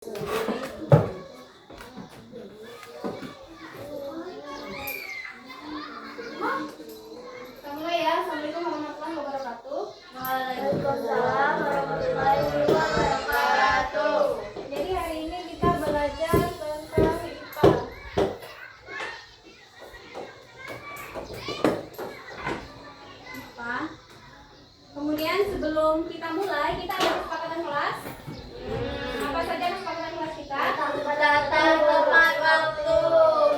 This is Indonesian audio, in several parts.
Mulai ya. Assalamualaikum warahmatullahi wabarakatuh. Waalaikumsalam warahmatullahi wabarakatuh. Jadi hari ini kita belajar tentang IPA. Kemudian sebelum kita mulai, kita ada kesepakatan kelas. Apa saja kesepakatan kelas kita? Datang tepat waktu,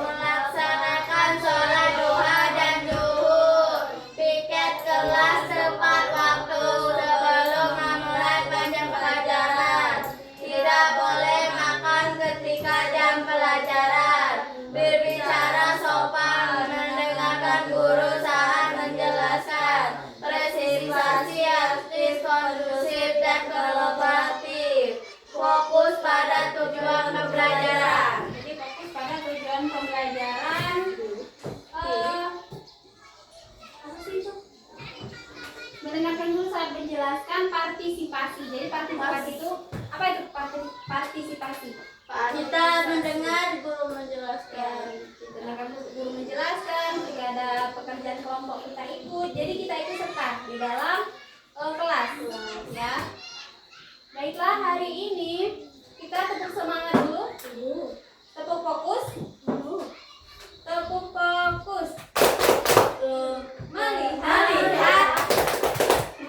melaksanakan sholat duha dan zuhur, piket kelas tepat waktu sebelum memulai jam pelajaran, tidak boleh makan ketika jam pelajaran, berbicara sopan, mendengarkan guru saat menjelaskan, presentasi aktif, kondusif, dan kolaboratif, fokus pada tujuan pembelajaran. Jadi fokus pada tujuan pembelajaran. Apa sih itu? Mendengarkan dulu saat menjelaskan, partisipasi. Jadi partisipasi itu apa itu partisipasi? Kita mendengar guru menjelaskan. Mendengarkan guru menjelaskan, jika ada pekerjaan kelompok kita ikut. Jadi kita ikut serta di dalam kelas, ya. Baiklah, hari ini kita tepuk semangat dulu. Tepuk fokus. Tepuk fokus. Melihat,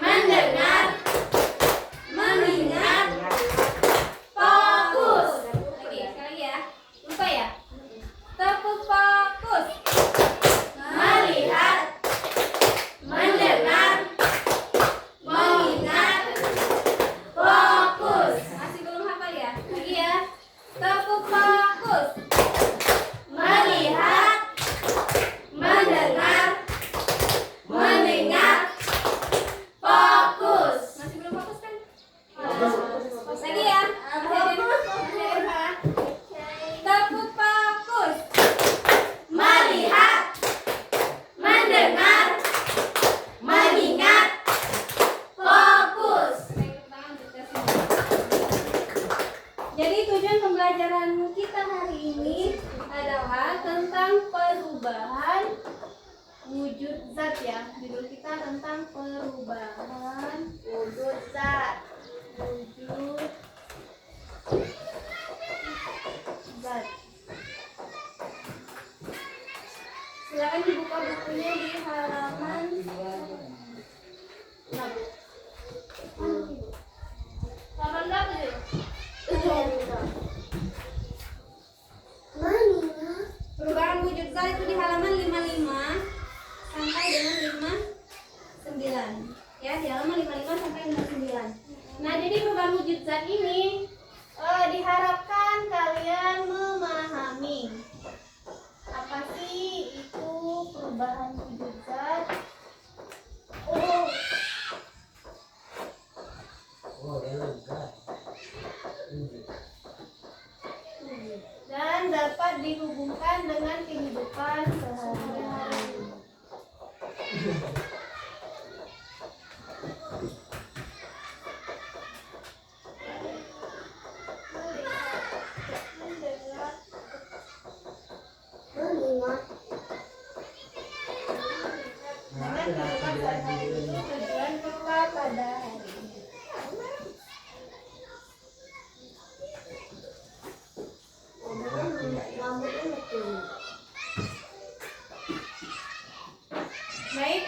Mendengar, mengingat, fokus. Lagi, sekali lagi ya. Lupa ya. Tepuk fokus. melihat, mendengar, mengingat, fokus. Masih belum hafal ya? Lagi ya. Tepuk fokus. Melihat, mendengar, mengingat, fokus. Masih belum fokus kan? Lagi ya. Masih ada yang salah? Tepuk fokus. Melihat, mendengar, mengingat, fokus. Tepuk tangan untuk tes ini. Jadi tujuan pembelajaran kita hari ini adalah tentang perubahan wujud zat ya. Judul kita tentang perubahan Wujud zat. wujud zat. Silakan dibuka bukunya di halaman halaman berapa sih? Perubahan wujud zat itu di halaman 55 sampai dengan 59. Ya, di halaman 55 sampai 59. Nah, jadi perubahan wujud zat ini diharapkan kalian memahami apa sih itu perubahan wujud zat. Dan dapat dihubungkan dengan kehidupan sehari-hari. Dengan kehidupan sehari-hari itu tujuan kita pada hari ini. Baik.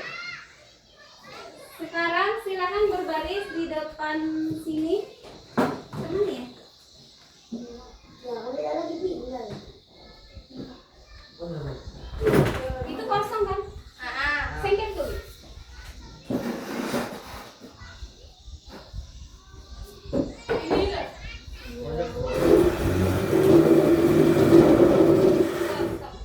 Sekarang silakan berbaris di depan sini. Kemana ya? Itu kosong kan? Sengket tuh. Ini enggak? Stop.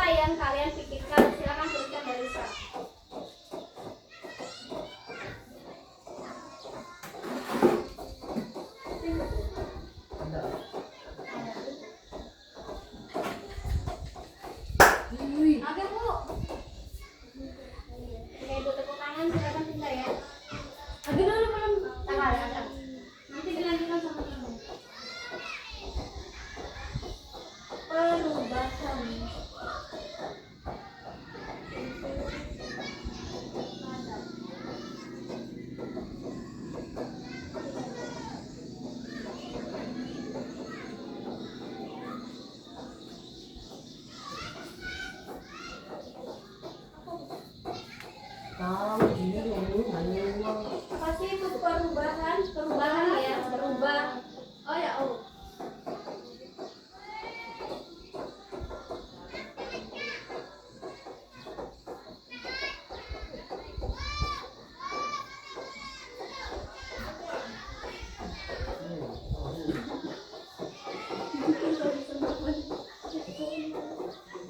apa yang kalian pikirkan? Silakan tuliskan dari Risa. Oke Bu. Oke Bu, tepuk tangan, silakan Cinta ya. Agak dulu belum tangan. Nanti dilanjutkan sama kamu. Perubahan. Apa sih itu perubahan? Perubahan ya, berubah. Oh ya, oh.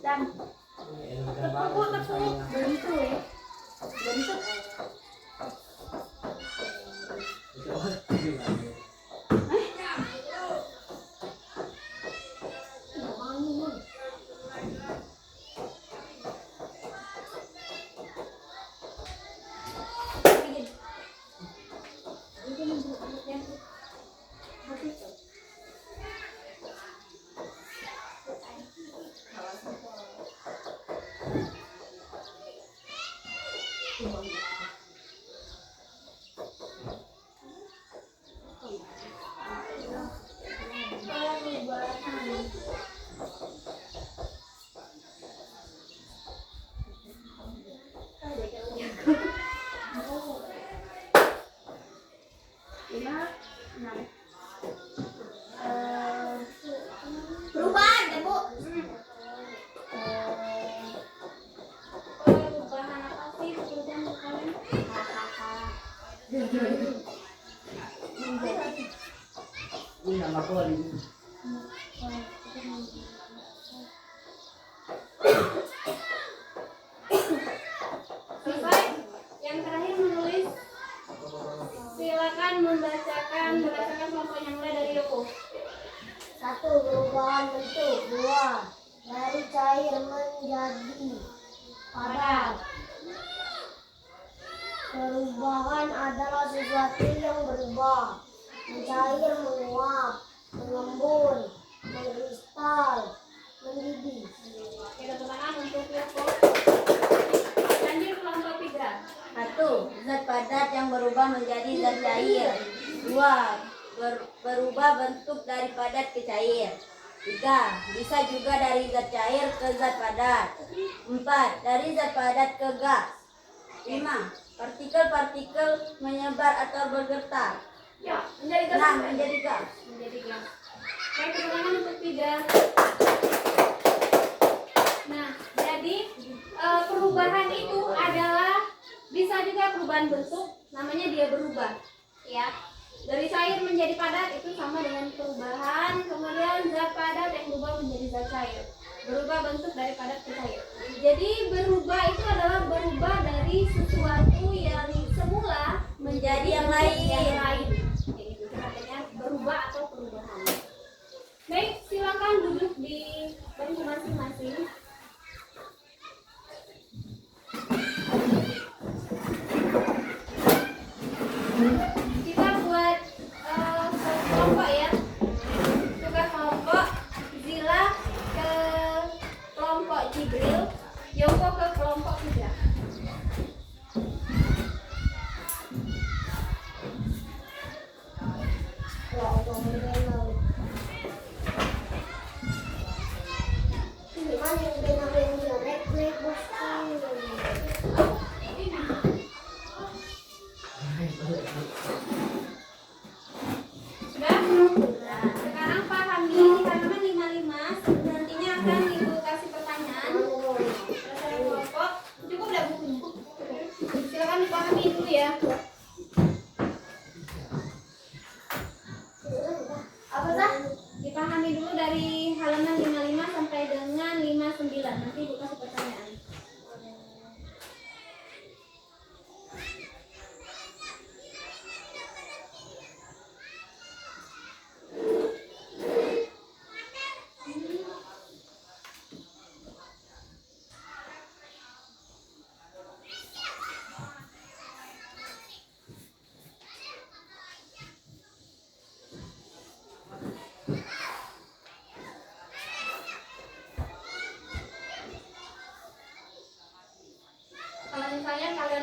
Dan tepuk bentuk ya. Bentuk. Perubahan ya Bu. Perubahan apa sih? Perubahan kalian? Ini nama aku hari ini. Selesai. Yang terakhir menulis. Silakan membacakan berdasarkan kelompoknya, mulai dari Yoko. 1. Perubahan bentuk. 2. Dari cair menjadi padat. Perubahan adalah sesuatu yang berubah, mencair, menguap, mengembun, mengkristal, mendidih. Oke, tepuk tangan untuk Yoko. Lanjut kelompok 3. 1. Zat padat yang berubah menjadi zat cair. 2. Berubah bentuk dari padat ke cair. 3. Bisa juga dari zat cair ke zat padat. 4. Dari zat padat ke gas. 5. Partikel-partikel menyebar atau bergetar. Ya, menjadi gas. 6. Menjadi gas. Menjadi gas. Oke, tepuk tangan untuk 3. Nah, jadi perubahan itu adalah bisa juga perubahan bentuk, namanya dia berubah, ya. Dari cair menjadi padat itu sama dengan perubahan, kemudian zat padat yang berubah menjadi zat cair, berubah bentuk dari padat ke cair. Jadi berubah itu adalah berubah dari sesuatu yang semula Menjadi yang lain. Kayak gitu, artinya berubah atau perubahan. Baik, silakan duduk di bangku masing-masing. Kita buat kelompok ya. Tugas kelompok. Zila ke kelompok Jibril, Yoko ke kelompok 3. Sudah? Sekarang pahami di halaman 55. Nantinya akan Ibu kasih pertanyaan. Berdasarkan kelompok. Cukup nggak bukunya? Silakan dipahami dulu ya. Apa sah? Dipahami dulu dari halaman 55 sampai dengan 59. Nanti Ibu kasih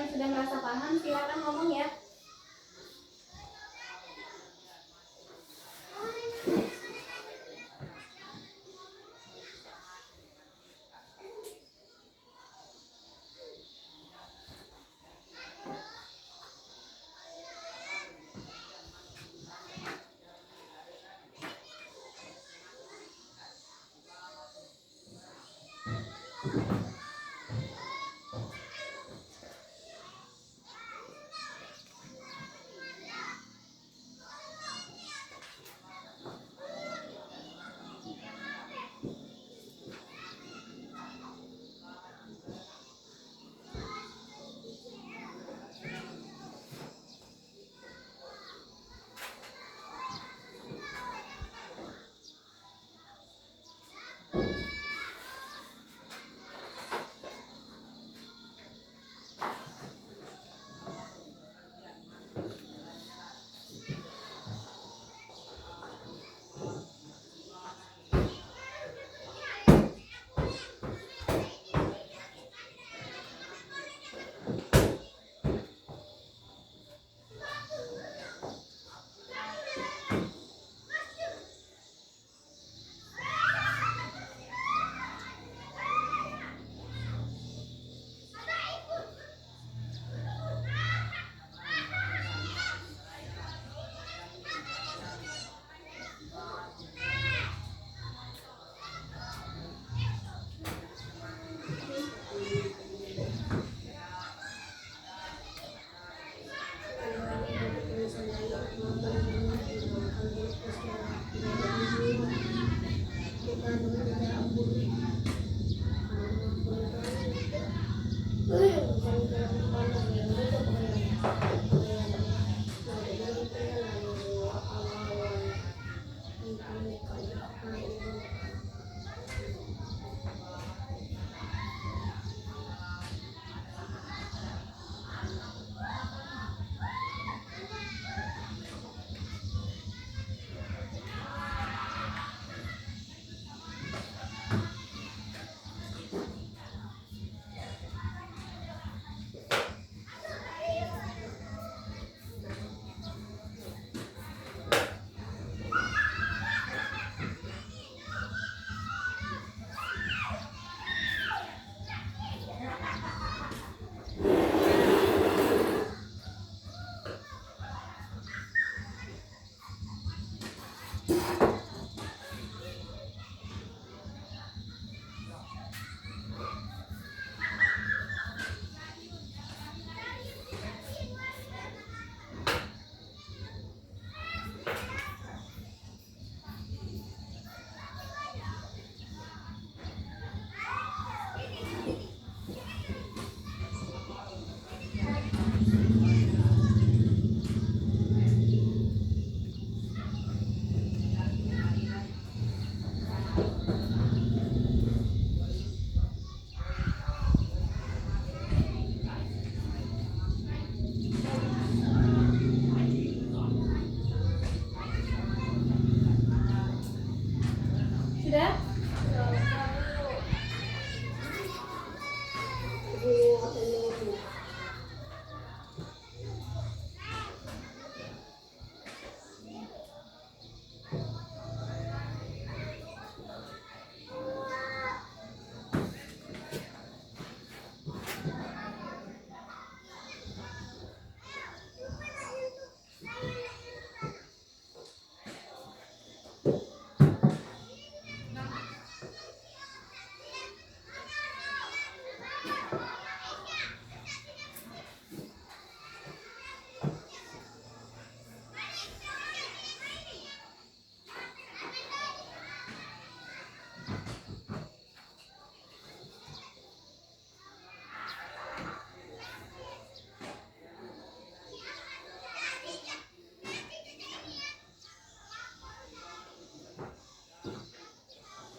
yang sudah merasa paham silakan ngomong ya. Sudah?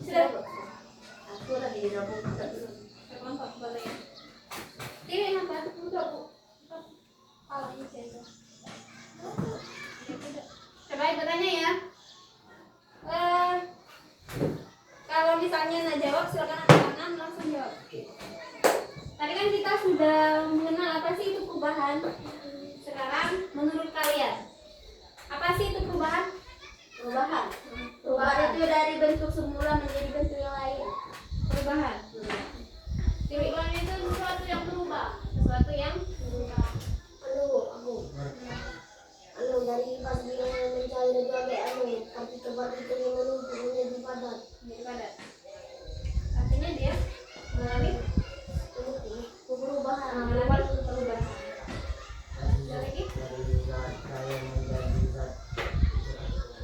Sudah? Aku lagi di dapur. Kelompok boleh ya. Ini apa? Udah bu. Palanya saya. Coba ibu tanya ya. Kalau misalnya nggak jawab silakan angkat tangan langsung jawab. Tadi Tadi kan kita sudah mengenal apa sih itu perubahan. Sekarang menurut kalian apa sih itu perubahan? Perubahan. Perubahan itu dari bentuk semula menjadi bentuk yang lain. Perubahan. Perubahan itu sesuatu yang berubah. Sesuatu yang berubah. Dari pas dia mencair itu agak partikel-partikel yang menumpuk menjadi padat. Jadi padat. Artinya dia mengalami Perubahan. perubahan. Ada lagi? Dari zat cair menjadi zat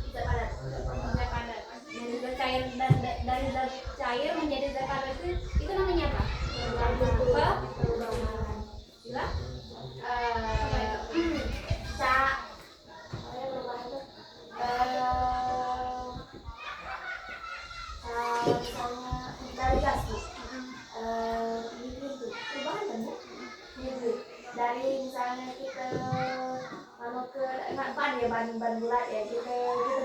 Tidak padat. Zat padat. Dari zat cair dan dari zat cair menjadi zat padat itu namanya apa? Perubahan. Gila? Apa itu? Dari gas Bu. Perubahan kan Bu? Dari misalnya kita ke ban ya ban bulat ya kita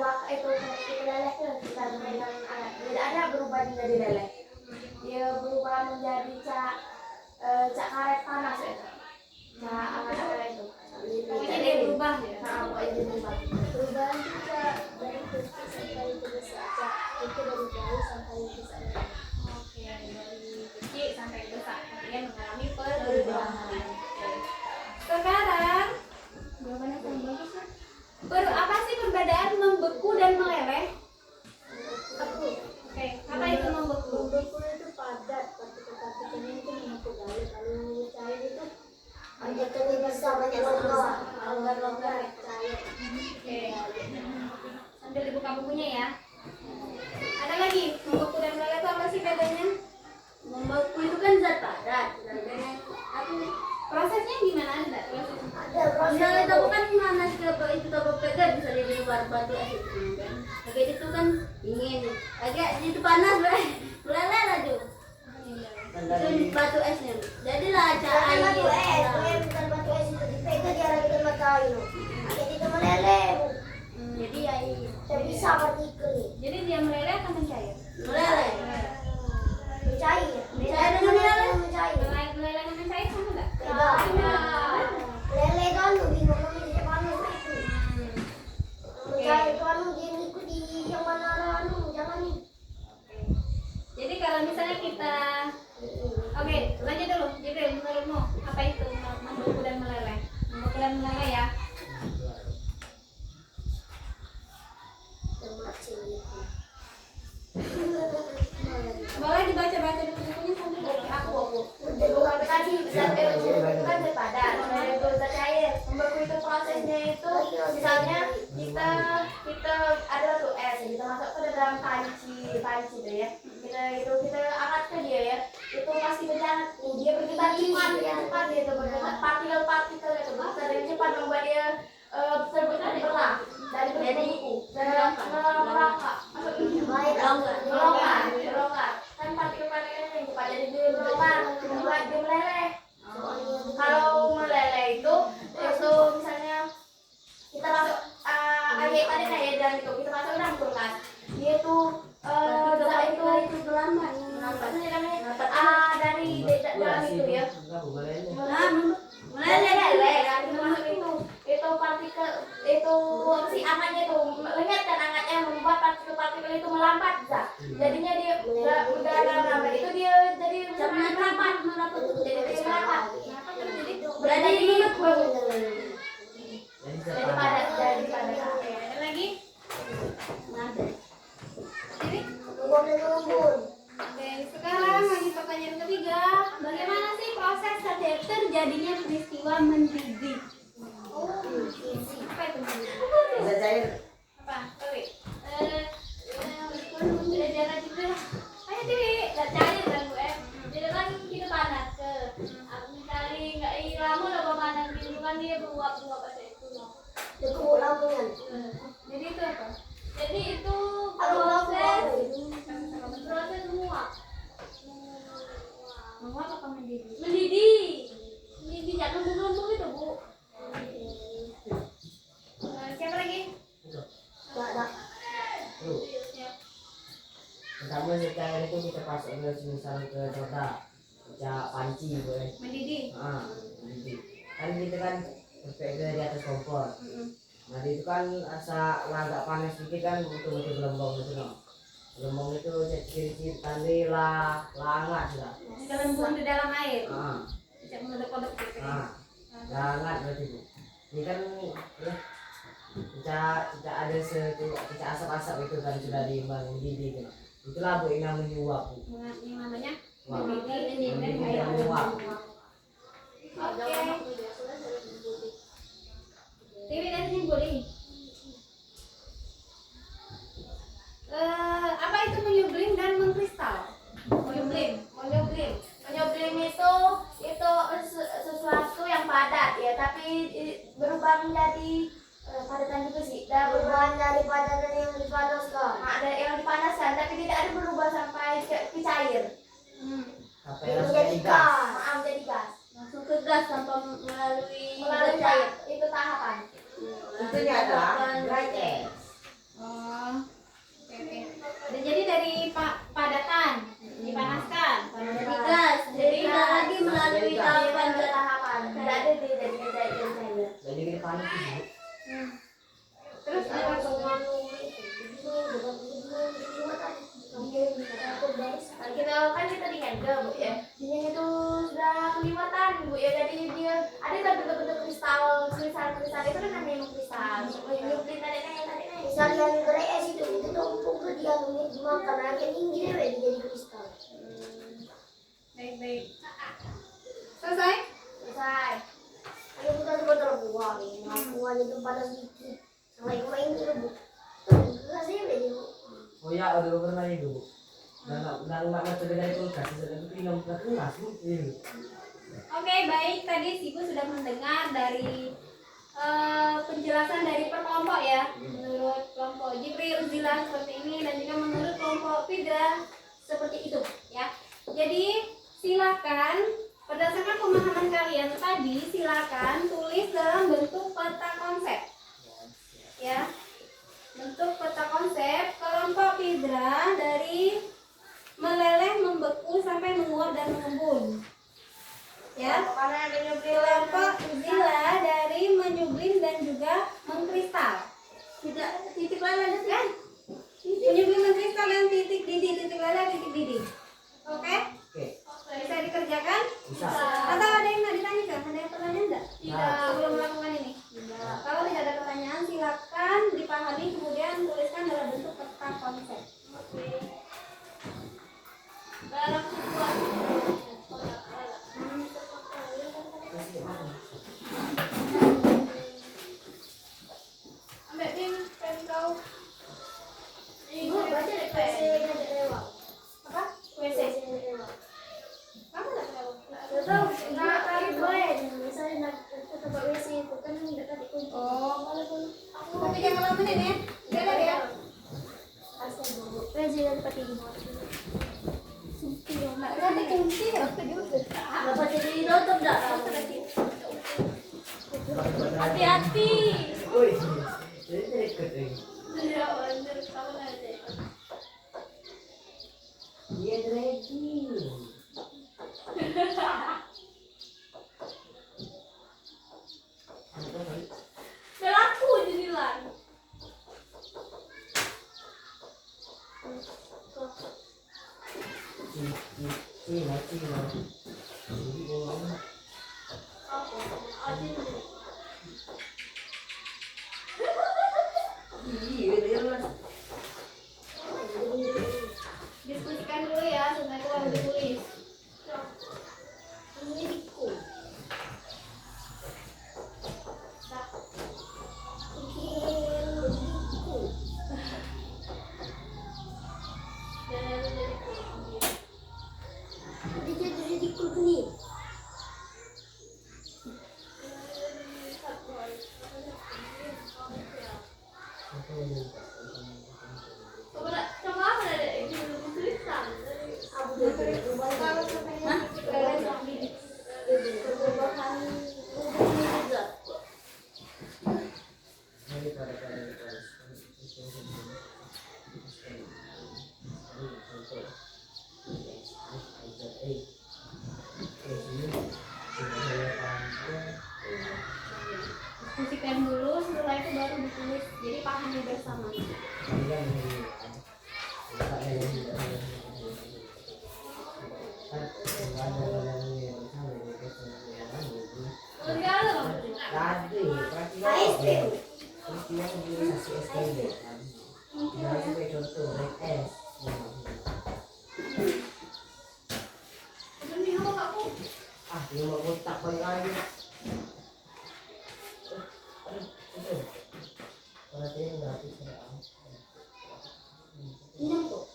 bakar itu kita leleh ke kita dengan anak tidak ada berubah menjadi leleh, dia berubah menjadi cak karet panas ya, cak apa itu Pokoknya dia berubah ya. pokoknya dia berubah. Perubahan juga dari kecil sampai besar. Itu dari jauh sampai besar. Oke, dari kecil sampai besar kemudian mengalami perubahan. Oke. Sekarang jawabannya yang bagus ya. Apa sih perbedaan membeku dan meleleh? Oke, apa itu membeku? Membeku itu padat, partikel-partikelnya itu menumpuk kali. Kalau cair itu partikelnya bisa banyak longgar cair. Oke. Sambil dibuka bukunya ya. Ada lagi membeku dan meleleh itu apa sih bedanya? Membeku itu kan zat padat, sedangkan aku Prosesnya gimana ada? Prosesnya? Ada misalnya proses tahu kan mana ke itu tahu pegang bisa jadi luar batu es itu kan. Agak itu kan dingin, agak itu panas meleleh aja. kan Itu dari batu esnya. Jadilah Jangan air. batu es, bukan batu es itu dipegang dia lagi dengan kayu. Jadi itu meleleh. Jadi air Tidak bisa partikel. Jadi dia meleleh atau mencair? meleleh. Mencair. Mencair dengan meleleh. Mencair. Meleleh dan mencair sama nggak? Tidak. Meleleh kan bingung namanya di depan itu. Mencair itu anu dia ngikuti yang mana anu jangan nih. Jadi kalau misalnya kita Oke, lanjut dulu. Jibril, menurutmu apa itu membeku dan meleleh? Membeku dan meleleh ya. Boleh dibaca-baca dulu bukunya sambil Aku Udah bukan tadi zat itu kan zat padat, meleleh itu zat cair. Membeku itu prosesnya itu misalnya kita ada tuh es, kita masuk ke dalam panci itu ya. Kita angkat ke dia ya. Itu pasti berjalan. Dia bergetar cepat dia tuh bergetar partikel itu bergetar dengan cepat membuat dia berbelah dari bentuk merangkak melonggar kan partikel-partikelnya yang cepat jadi dia melonggar membuat dia meleleh. Kalau meleleh itu misalnya kita masuk air dalam itu kita masuk dalam kulkas dia tuh itu lambat dari dalam itu ya meleleh kan kita masuk itu partikel itu si angannya itu lenyap dan angannya membuat partikel itu melambat jadinya dia udah lambat itu dia jadi merapat jadi merapat berada di jadi padat Oke, ada lagi? Jadi, oke, sekarang lanjut pertanyaan ketiga. Bagaimana sih proses terjadinya peristiwa mendidih? Apa itu mendidih? zat cair Apa? Sorry. Belajar juga. Ayo Dewi, nggak cair kan Bu em? Jadi kan kita panas ke. Aku cari nggak lama udah panas gitu kan dia beruap-uap aja itu loh. Jadi itu apa? Jadi itu proses menguap. Menguap apa mendidih? Mendidih jangan lumpuh itu Bu. Siapa lagi? pertama zat cair itu kita pasang misal ke soda Cak panci boleh. Mendidih. Jadi kan gitu kan sampai di atas kompor. Nah itu kan asa agak panas sedikit kan butuh gelembung itu no. Gelembung itu ciri-ciri tanda lah hangat sudah. Gelembung di dalam air. Ah, Tidak meledak-ledak gitu. hangat berarti bu. Ini kan ya, kita ada kita asap-asap itu kan sudah mendidih gitu. Itulah bu yang namanya uap bu. Yang namanya Uap. mendidih dan Mendidih air. dan uap. Oke. Tiwi nanti boleh. Apa itu menyublim dan mengkristal? Menyublim itu sesuatu yang padat ya, tapi berubah menjadi padatan juga sih. Dan Perubahan dari padatan yang dipanaskan. ada yang dipanaskan, tapi tidak ada berubah sampai ke cair. Sampai Menjadi langsung gas. gas. Menjadi gas. Langsung ke gas tanpa melalui Melalui cair. itu tahapan. Itu adalah dry gas. Oh, oke. Dan jadi dari padatan dipanaskan, Jadi gas. Jadi nggak lagi melalui tahapan ke tahapan. Tidak ada dari cair. Jadi kita panas itu. Terus ada kita di handle bu ya. Ini itu sudah kelimatan bu ya. Jadi dia ada bentuk-bentuk kristal itu kan namanya kristal. Menyuplin tadi. Misal yang beres itu tumpuk ke dia dimakan lagi tinggi deh jadi kristal. Baik. Selesai? Ayo kita coba terbuang. Buang itu panas sedikit. Sampai main itu bu. Kasih deh bu. Oh ya, udah pernah itu. Dan mak coba dari kulkas, itu minum keras ini. Oke, baik. Tadi Ibu sudah mendengar dari penjelasan dari per kelompok ya. Menurut kelompok Jibril, Uzila seperti ini, dan juga menurut kelompok Fidra seperti itu ya. Jadi silakan berdasarkan pemahaman kalian tadi, silakan tulis dalam bentuk peta konsep ya. Bentuk peta konsep kelompok Fidra dari meleleh, membeku sampai menguap dan mengembun. Ya, kelompok Uzila dari menyublim dan juga mengkristal. Titik lele kan? Menyublim, mengkristal dan titik lele, titik didih. Oke? Bisa dikerjakan? Bisa. Atau ada yang nggak ditanyakan? Ada yang pertanyaan nggak? Tidak. Sebelum melakukan ini? Kalau tidak ada pertanyaan, silakan dipahami kemudian tuliskan dalam bentuk peta konsep. Dalam ambil pen kau. Bu, baca deh PC ngajak lewat. Apa? WC. Kamu nggak tahu? Gak tahu, nggak tahu boleh. Misalnya nak ke tempat WC itu kan dekat di kunci. Oh, tapi jangan lama menit ya. Jaga ya. Asal bu, WC yang tempat ini. Nggak ada kunci ya. Dapat jadi tutup dah. Hati-hati. Woi, jadi deket ini. Ya, bener kamu aja. Dia ready. Belaku jadi lan. Diskusikan dulu ya, sebentar kalau ditulis. Milikku. Milikku. Jadi nih. Coba apa ada tulisan? Kalau sebenarnya pendek kan. Nah, sebagai contoh naik es. Ah, dia mau kotak balik lagi. Itu. Perhatian nggak habis ya. Enam kok.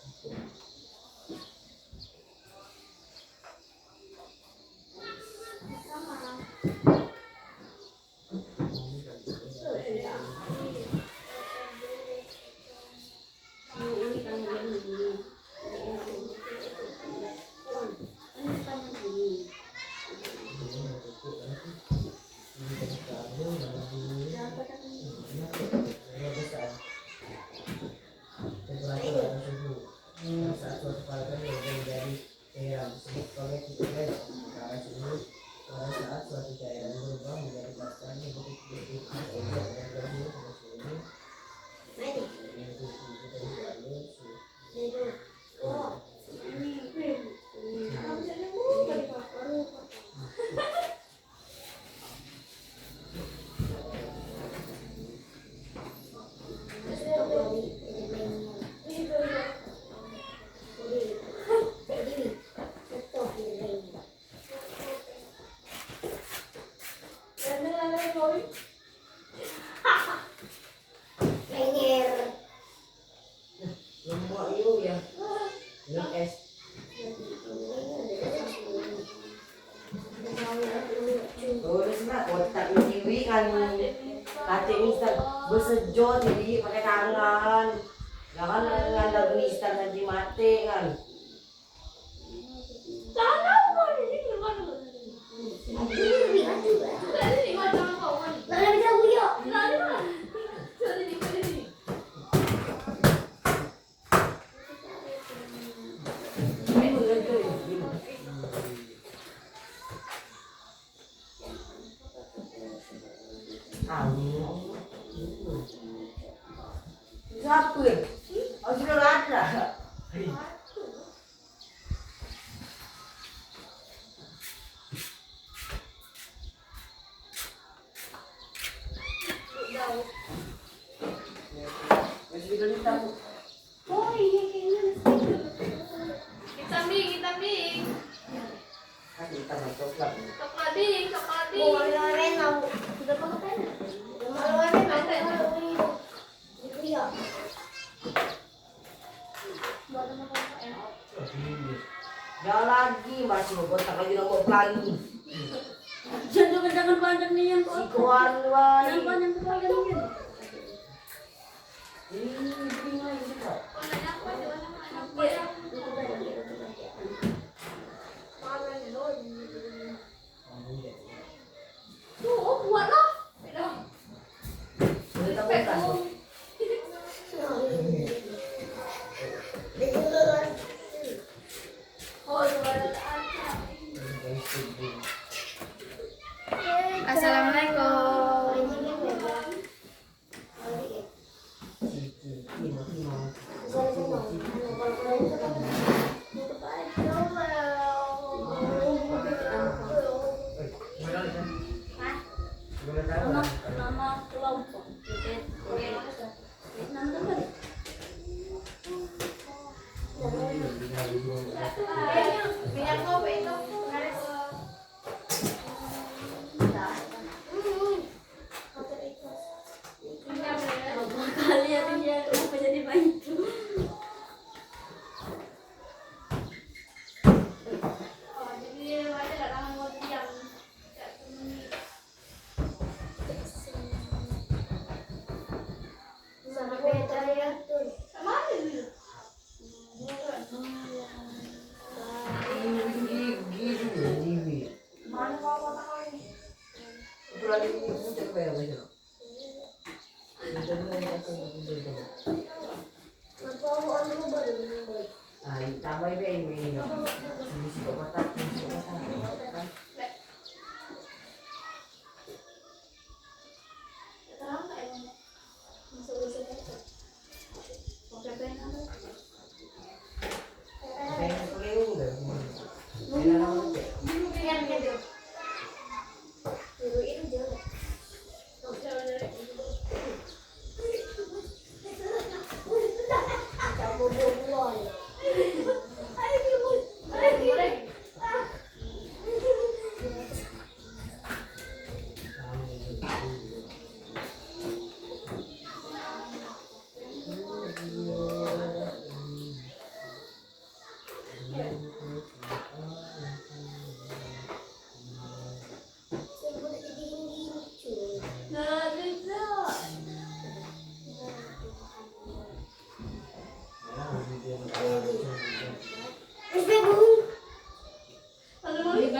Saat suatu kalian menjadi daerah tersebut oleh tiga cara suhu pada saat suatu daerah berubah menjadi belasan bentuk dan berubah lemah itu ya minum es. Terus nak kotak ini kan katik mister bersejot jadi pakai tangan. Jangan ngandang mister nanti mati kan. Siapa ya? Oh, sudah ada. Masih bisa ditamu. Oh iya kayaknya. Kita bing. Kan kita coklat. Coklat bing. Oh, Lorena. Sudah pakai pen? Lorena. Iya. Jangan lagi masih mau kotak lagi nombor lagi. Jangan panjang nih yang Si keluar lagi. Jangan panjang nih. Ini bingung ini kok. Nama kelompok. Kalian dia kenapa jadi bantu? Tambah ini. Sisi kotak.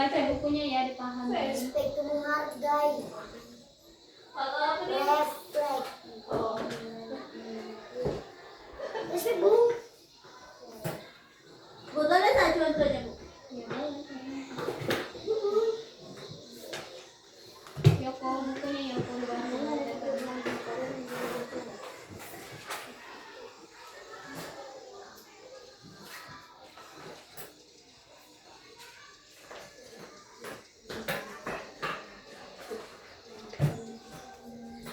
Baca bukunya ya, dipahami. Respect itu menghargai. Kalau apa nih? Respect. Oh. Respect bu. Boleh tak contohnya, Bu? Ya boleh. Yoko bukunya Yoko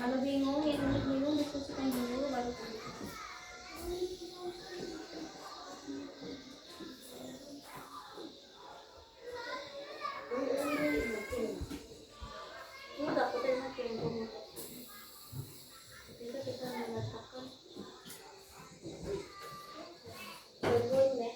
kalau bingung ya bingung diskusikan dulu baru. Ini dapetin aja yang kamu. Itu kita mengatakan Betul deh.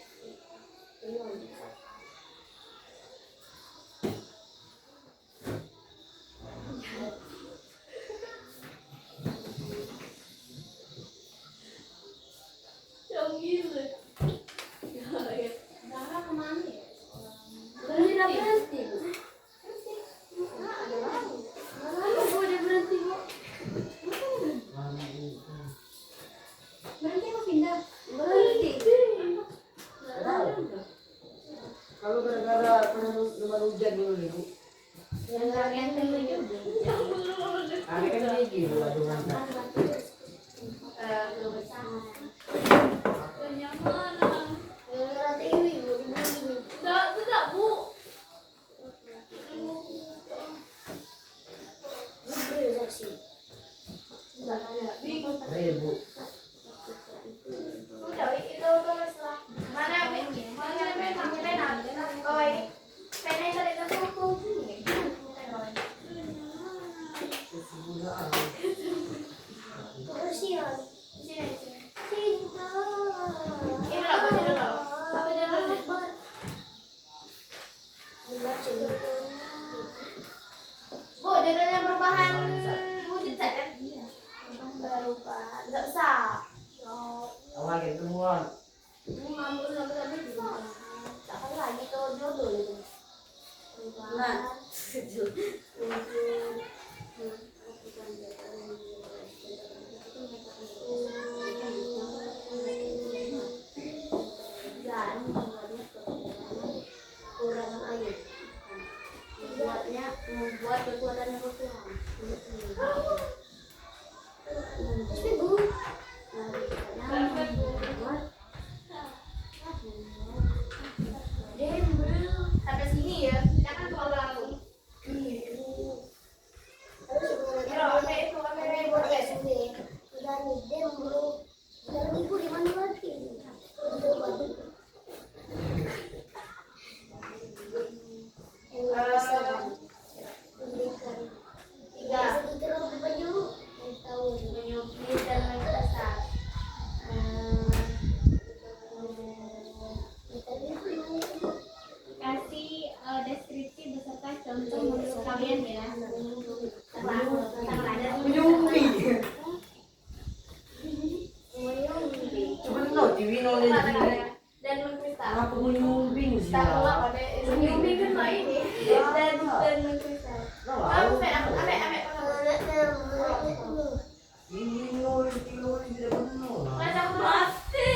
Yang gila. Darah kemana ya? berhenti. Bu, dia berhenti, Bu. Berarti mau pindah. Berhenti. Kalau gara-gara kena hujan dulu nih Bu. Yang kalian tunggu juga. Ada kan lagi Bu, aduh mantap. Belum bersama. Yang mana? Gara-gara TV bu. Tidak, Bu. Beri saksi. Real Bu. Udah, itu tulis lah. Mana pena? Oi. Pena itu ada satu. Kasihan. Sini. Cinta. Ini lah, baca dulu. Baca dulu. Membaca. Bu, judulnya perubahan wujud saja. Perubahan. Tidak usah. Awal itu semua. Mengambil sampai juga. Tak akan lagi tuh jodoh itu. Nah, Kurang air. membuat kekuatan yang berkurang. Tapi bu. Sampai sini ya. Jangan terlalu langsung. Menyukai dan mengesah. Kasih deskripsi beserta contoh menurut kalian ya. Menyumbi. Cuma no, TV no Dan mengkristal. Apa menyumbing sih? Menyumbing kan main nih. Dan mengkristal. Kamu ame. Ini no, tidak benar. Macam mati.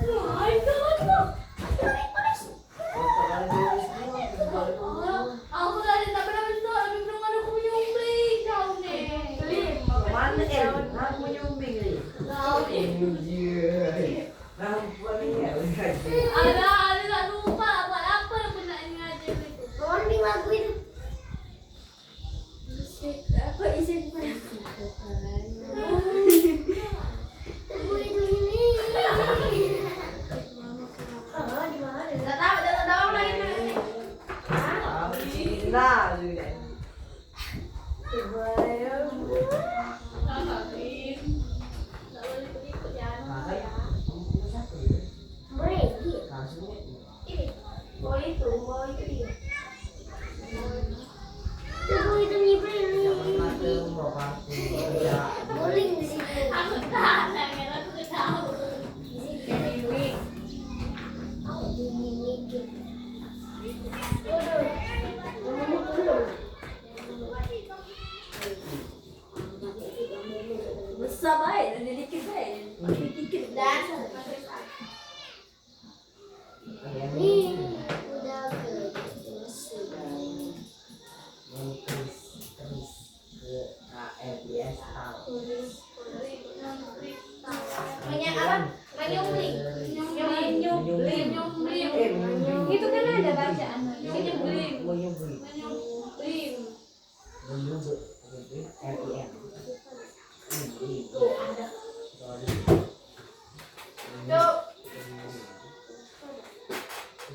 My God. Aku tadi tak pernah bentuk, tapi belum ada aku menyumbing kau nih. Mana aku menyumbing ni? Ada tak lupa apa benda ini aja gitu. Morning lagu itu. Apa isi Lagu itu ini. Oh, di mana? Tak tahu lagi mana. Nah, Brady. Oh itu dia. Lagu itu nih Brady. Guling di situ. Aku tak aku tahu. Aku bunyi mikir. Waduh.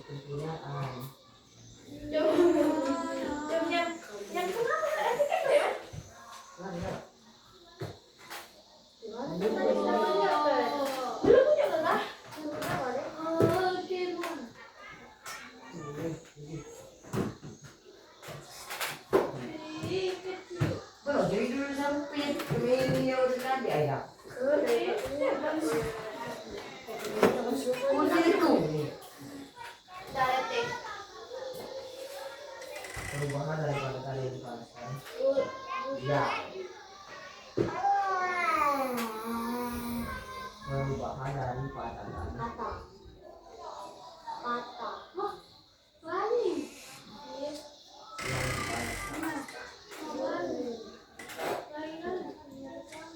Perpunyaan. Yang kenapa nggak ada tiket ya? Nah, ya. Dulu punya lah. Kenapa deh? Kalau jadi dulu sampai ini udah tadi ayah. Kursi itu. Perubahan daripada tadi yang dipanaskan. Ya. Perubahan daripada tadi. Patah. Yang dipanaskan.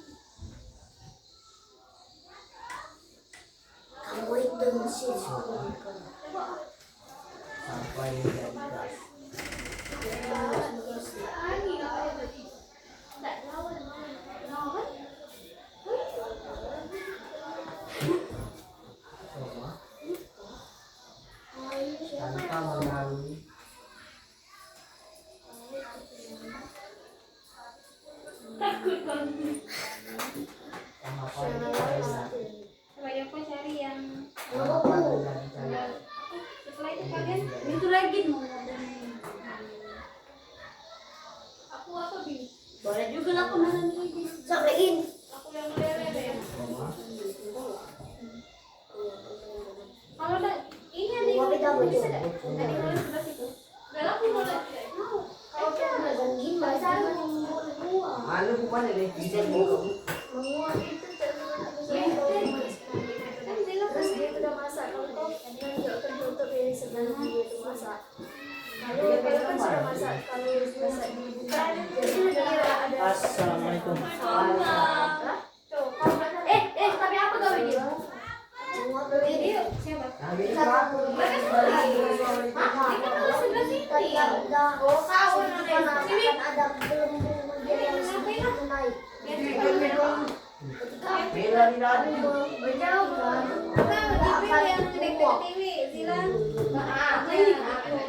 Kamu itu masih Sampai menjadi gas. Semua tanpa melalui tahapan Coba Yoko cari yang tahapan menjadi cahaya. setelah itu kalian Itu lagi mau aku Bi? boleh juga lah kemarin lagi. sampein. Aku yang lele ya. Semua Kalau ada ini ada Mau kita apa bisa itu? ada tadi kalau sebelah situ. Udah aku mau lihat. Mau. Kalau kamu ganggin masa menguat. anu bukan ini bisa buka. Menguat itu Kan bilang terus dia udah masak. Kalau kau menunjukkan tutup ini sebelum dia itu masak. Kalau kan sudah masak, kalau masak dibuka, jadi ada. Assalamualaikum. Tapi apa kau ini? Semua berdiri. siapa? Nah, ini aku. Oh, kau ini ada belum yang naik. Bila di dalam Berjauh kan? Nah, yang dekat TV silang.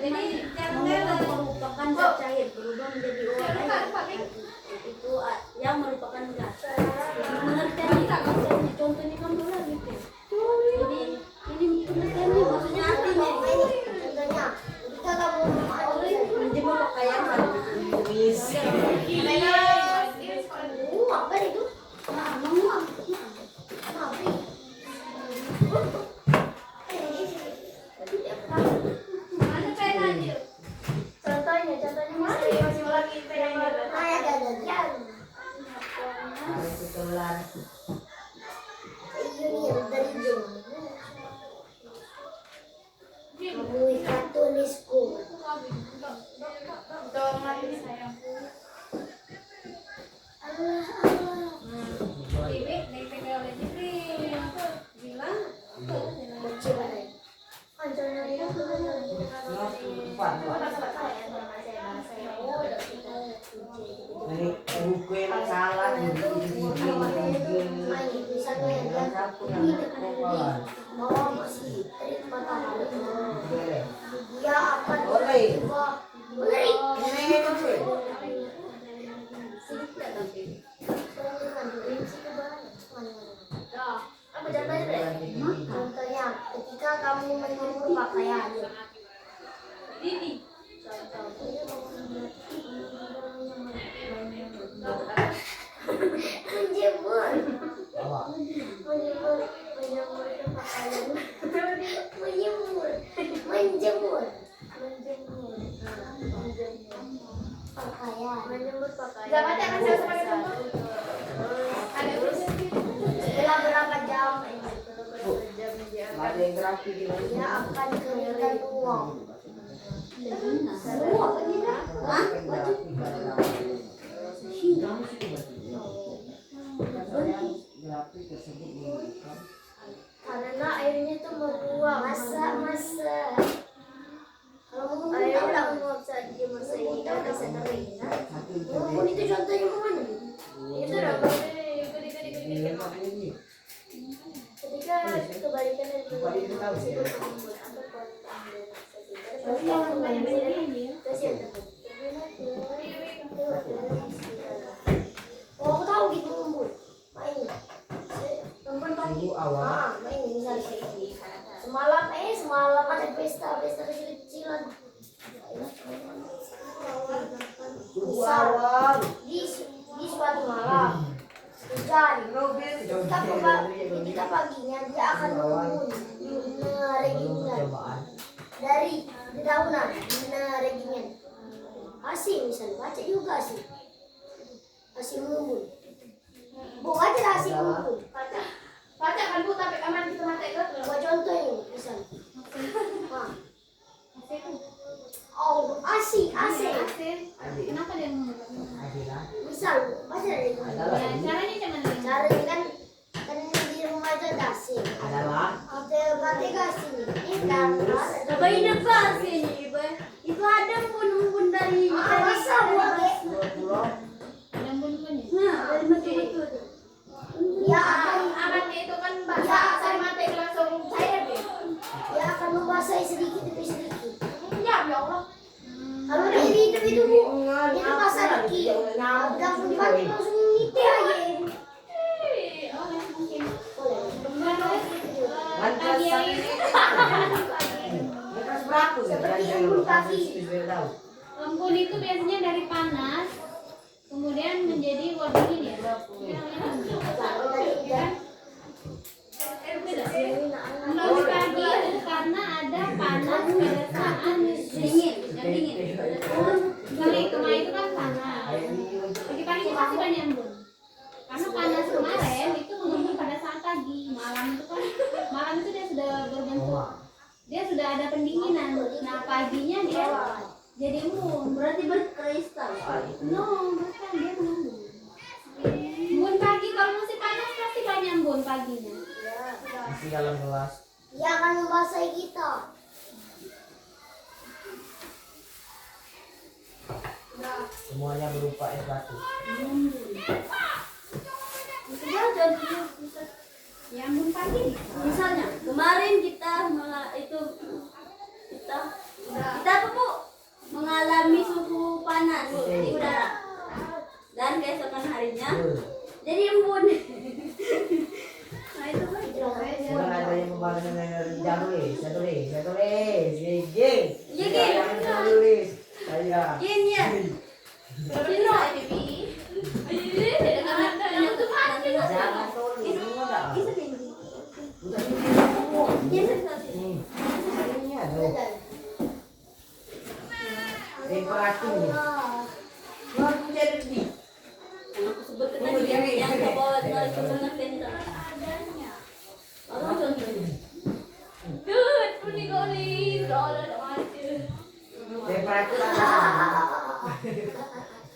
Jadi jangan Merupakan zat cair berubah menjadi uap air. Itu yang merupakan gas. Pengertiannya contohnya kamu lagi. Jadi ini pengertiannya maksudnya artinya Contohnya, ketika kamu menjemur pakaian. apa itu? Menguap. mana pengen lanjut? Contohnya masih lagi pengen ada. hari itu telan. Ini yang dari jauh. Kamu ikat tulisku. Dong lagi sayang. Allah. TV dipegang oleh Jibril. Bilang Coba deh. Contohnya dia Ini buku yang salah mau masih trik matahari. Boleh. Dia akan Boleh. beri. Contohnya, ketika kamu menjemur pakaian. Didi. Menjemur. Apa? Menjemur pakaian. Menjemur pakaian. Gak baca kan saya sebagai contoh. Ada urusan gitu. Setelah berapa jam Ada yang grafi di mana? dia akan keringkan uang. Grafi tersebut menunjukkan Karena airnya tuh menguap. Masa. Kalau airnya menguap saat dia masa ini kan bisa kering. Oh, itu contohnya kemana? Itu apa? Ketika kebalikan dari Kembali ke tahun ya. membuat apa Oh, aku tahu gitu ngumpul. Main. Minggu awal. Main misalnya semalam ada pesta kecil-kecilan. Minggu awal. Di suatu malam hujan. Ketika paginya dia akan bangun regimen dari dedaunan regimen. Asing misalnya baca juga sih. Asing ngumpul. Bukan aja asing ngumpul. Baca kan Bu, tapi aman kita mata itu. Buat contoh ini misalnya. Oh, asik. Kenapa dia ngomong? Adila. Misal, baca dari Adalah Ya, caranya cuman caranya kan di rumah itu ada asing. adalah Berarti kasih ini kan. Coba ini apa sih ini, Ibu? Itu ada pun dari Masa buat 20. yang bun-bunnya. Nah, dari betul-betul. ya akan Amannya itu kan bahasa saya mata itu langsung cair deh. dia akan membasahi sedikit demi sedikit. Ya Allah. Kalau dia hidup itu Bu, itu pasar dikit. Langsung dipakai langsung nite aja. Oh, mungkin. Boleh. Lantas ini. Mereka seberapa sih? Seperti Belajar embun kaki. biar tahu. Embun itu biasanya dari panas, kemudian menjadi uap dingin ya. Kalau tadi Ya kan? Kalau di pagi itu karena ada panas pada saat dingin, yang dingin. Dari kemarin itu kan panas. Pagi-pagi itu pasti banyak embun. Karena panas kemarin itu mengembun pada saat pagi. Malam itu dia sudah berbentuk, dia sudah ada pendinginan. Nah paginya dia jadi embun. Berarti berkristal. No, bukan dia mengembun. Embun pagi kalau musim panas pasti banyak embun paginya. Masih dalam kelas. dia akan membasahi kita. Semuanya berupa es batu. Ya embun pagi. Misalnya kemarin kita apa Bu? Mengalami suhu panas di udara dan keesokan harinya jadi embun. Nah itu kan Bukan ada yang membalas dengan saya tulis, Jing. Saya tulis. Saya. Jin ya. Cino. Jangan tulis, semua dah. Udah ini ada. Temperatur. Mau jadi di. Sebutkan yang ke bawah itu mengerti. Apa contohnya? Dude, puni goli, udah mati. Temperatur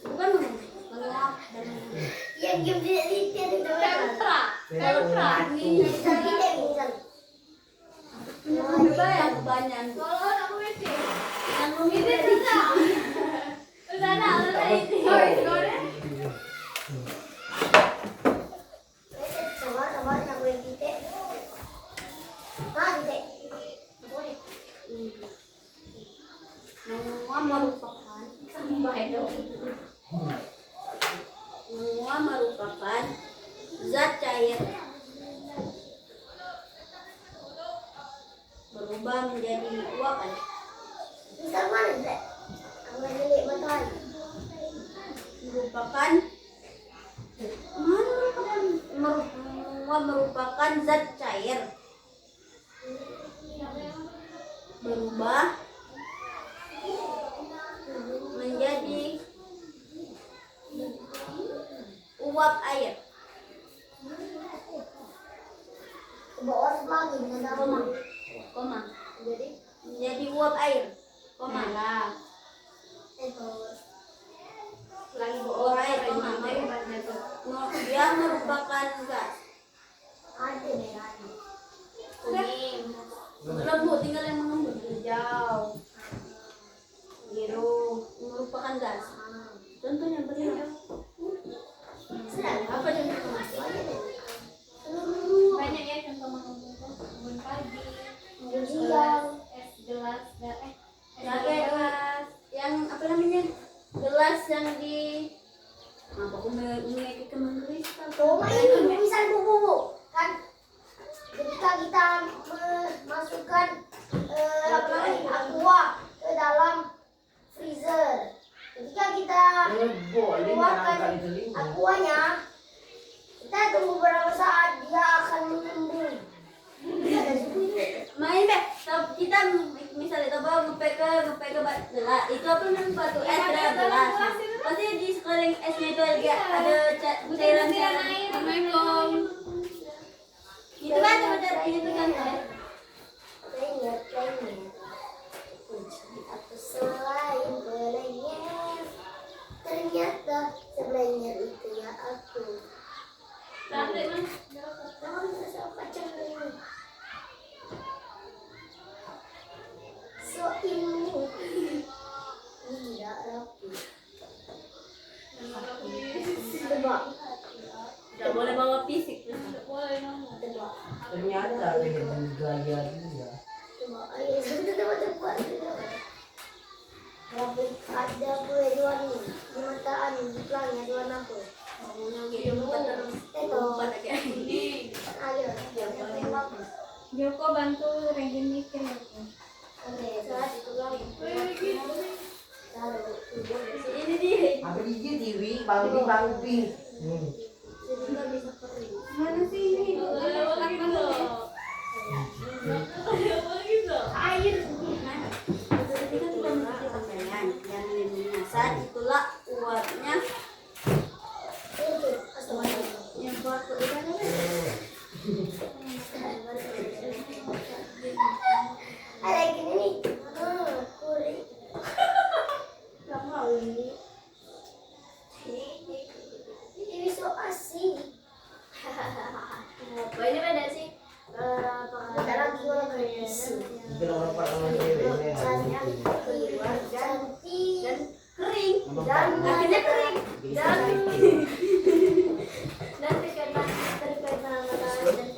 Bukan menguap dan Yang game di itu temperatur. coba yang kebanyakan. Kalau aku mesti. Yang rumit itu. Udah itu. Sama yang boleh titik. Titik. Menguap merupakan zat cair berubah menjadi uap air. Misal mana Dek? Aku milik matahari. Merupakan menguap merupakan zat cair berubah menjadi uap air. Bawa lagi dengan Koma, koma. Jadi Menjadi uap air. Koma. Lagi Uap air. Koma. Dia merupakan gas. ada merah. Kuning. Belum Bu, tinggal yang mengembun. Hijau. Biru. Merupakan gas. Contohnya berikan. Sedang Apa contohnya? banyak ya contoh mengembun pagi, siang. es gelas, es selingkuh. Aquanya, kita tunggu beberapa saat dia akan mengembun. Main deh, kita misalnya coba ngepek ke gelas, itu apa namanya batu es gelas. Pasti di sekeliling esnya itu ada cairan air. Assalamualaikum. Itu kan ada itu kan. Keringat. Kunci aku selain berlenyap. Ternyata sebenarnya itu ya aku. Cantik mas. Jangan merasa pacaran. So ini tidak rapi. Tebak. Tidak boleh bawa fisik. Tebak. Ternyata dengan gaya dia. Tebak. Ayo tebak. Rambut ada gue dua nih. Di mata anu di pelangnya dua aku. Ayo. Tembak. Joko bantu Regen mikir. Oke, saat itu lagi. Ini dia. Apa gigi TV, bangbi. Mana sih ini? Air. Ketika kita mencuci pakaian yang lindungnya, saat itulah uapnya yang buat ke udara. Ada gini nih. Kulit. Gak mau ini. Ini so asik. Apa ini beda sih? Beda lagi kalau kayak Mungkin orang pasangan cewek ini keluar cantik Dan kering. dan Akhirnya kering. dan terkena matahari dan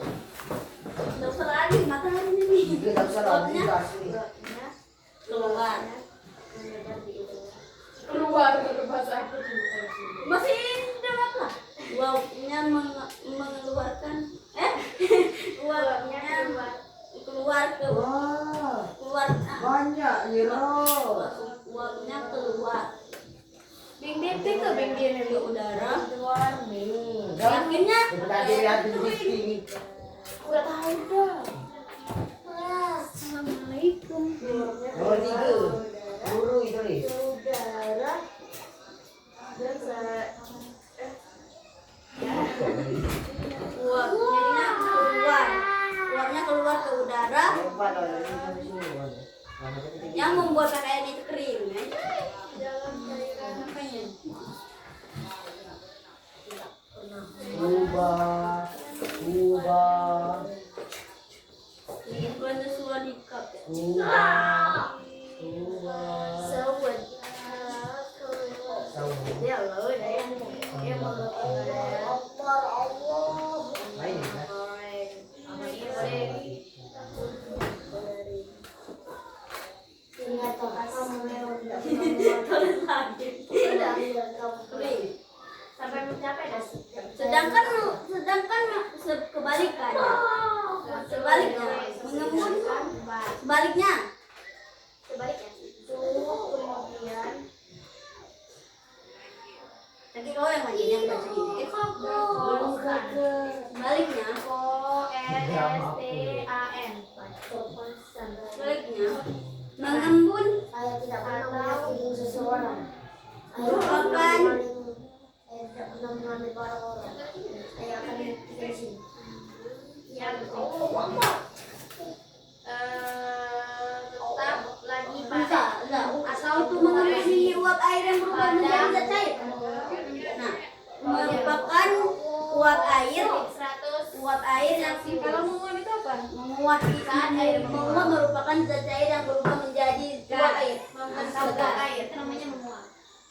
Dokter lagi matahari ini. Juga tak usah lagi Uapnya asli. keluar. Keluar ke bahasa aku. Masih dalam lah. Uapnya mengeluarkan. Uapnya keluar ke Wah, keluar. banyak Niro. Uapnya keluar Beng detik ke beng dia ke udara. Nih, Akhirnya tadi lihat di sini. udah tahu dah. Assalamualaikum. Nomor 3. Guru itu nih. Udara dan uapnya keluar ke udara Empat orang di sini. yang membuat pakaian itu kering. dalam cairan Makanya Ubah. ini bukan sesuatu di cup ya. Ubah. sewet. Tahu. Allah. Main ya. Ingat kamu memang tidak Terus lagi. pernah kamu Kering. sampai mencapai dah. Sedangkan kebalikannya. Sebaliknya mengembun. Sebaliknya Sebaliknya suhu kemudian tadi kau yang manggil yang baca ini. Sebaliknya sebaliknya mengembun saya tidak pernah menyakiti seseorang. Saya Merupakan- tidak pernah mengambil barang orang. Saya akan tinggal di sini. Tetap lagi enggak. Asal itu mengambil uap air yang berubah menjadi zat cair. Nah, merupakan uap air yang Kalau menguap itu apa? menguap merupakan zat cair yang berubah menjadi uap air. Uap air itu namanya menguap.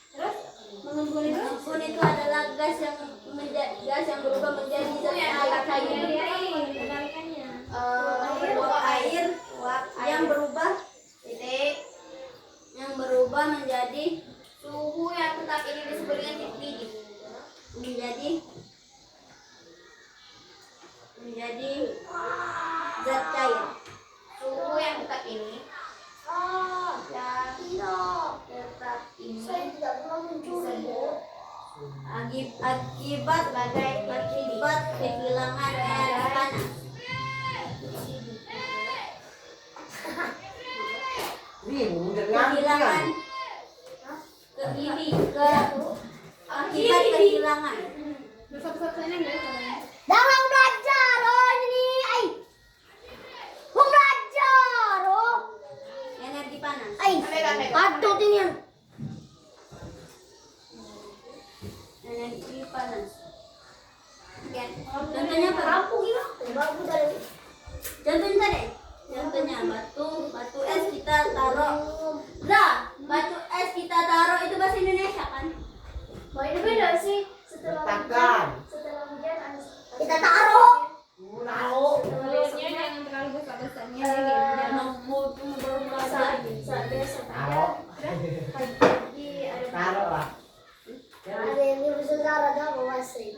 Terus mengembun itu? Mengembun itu adalah gas yang berubah menjadi zat cair. Kebalikannya. Uap air yang berubah menjadi Suhu yang tetap ini disebut dengan titik didih. menjadi zat cair. Suhu yang tetap ini yang tetap ini Saya tidak pernah mencuri. akan Akibat kehilangan energi panas. Kehilangan akibat kehilangan Dalam belajar, oh ini, mau belajar, oh, energi panas. Aduh ini. Energi panas. Contohnya apa? Contohnya deh. Contohnya batu es kita taruh. Batu es kita taruh itu bahasa Indonesia kan? Oh ini beda sih. Setelah Letakkan. hujan kita taruh. Telurnya jangan terlalu besar-besarnya. Jangan bodoh baru belajar. Saat biasa Taruh. pagi ada Taruh lah. ada yang di bersaudara dah masih.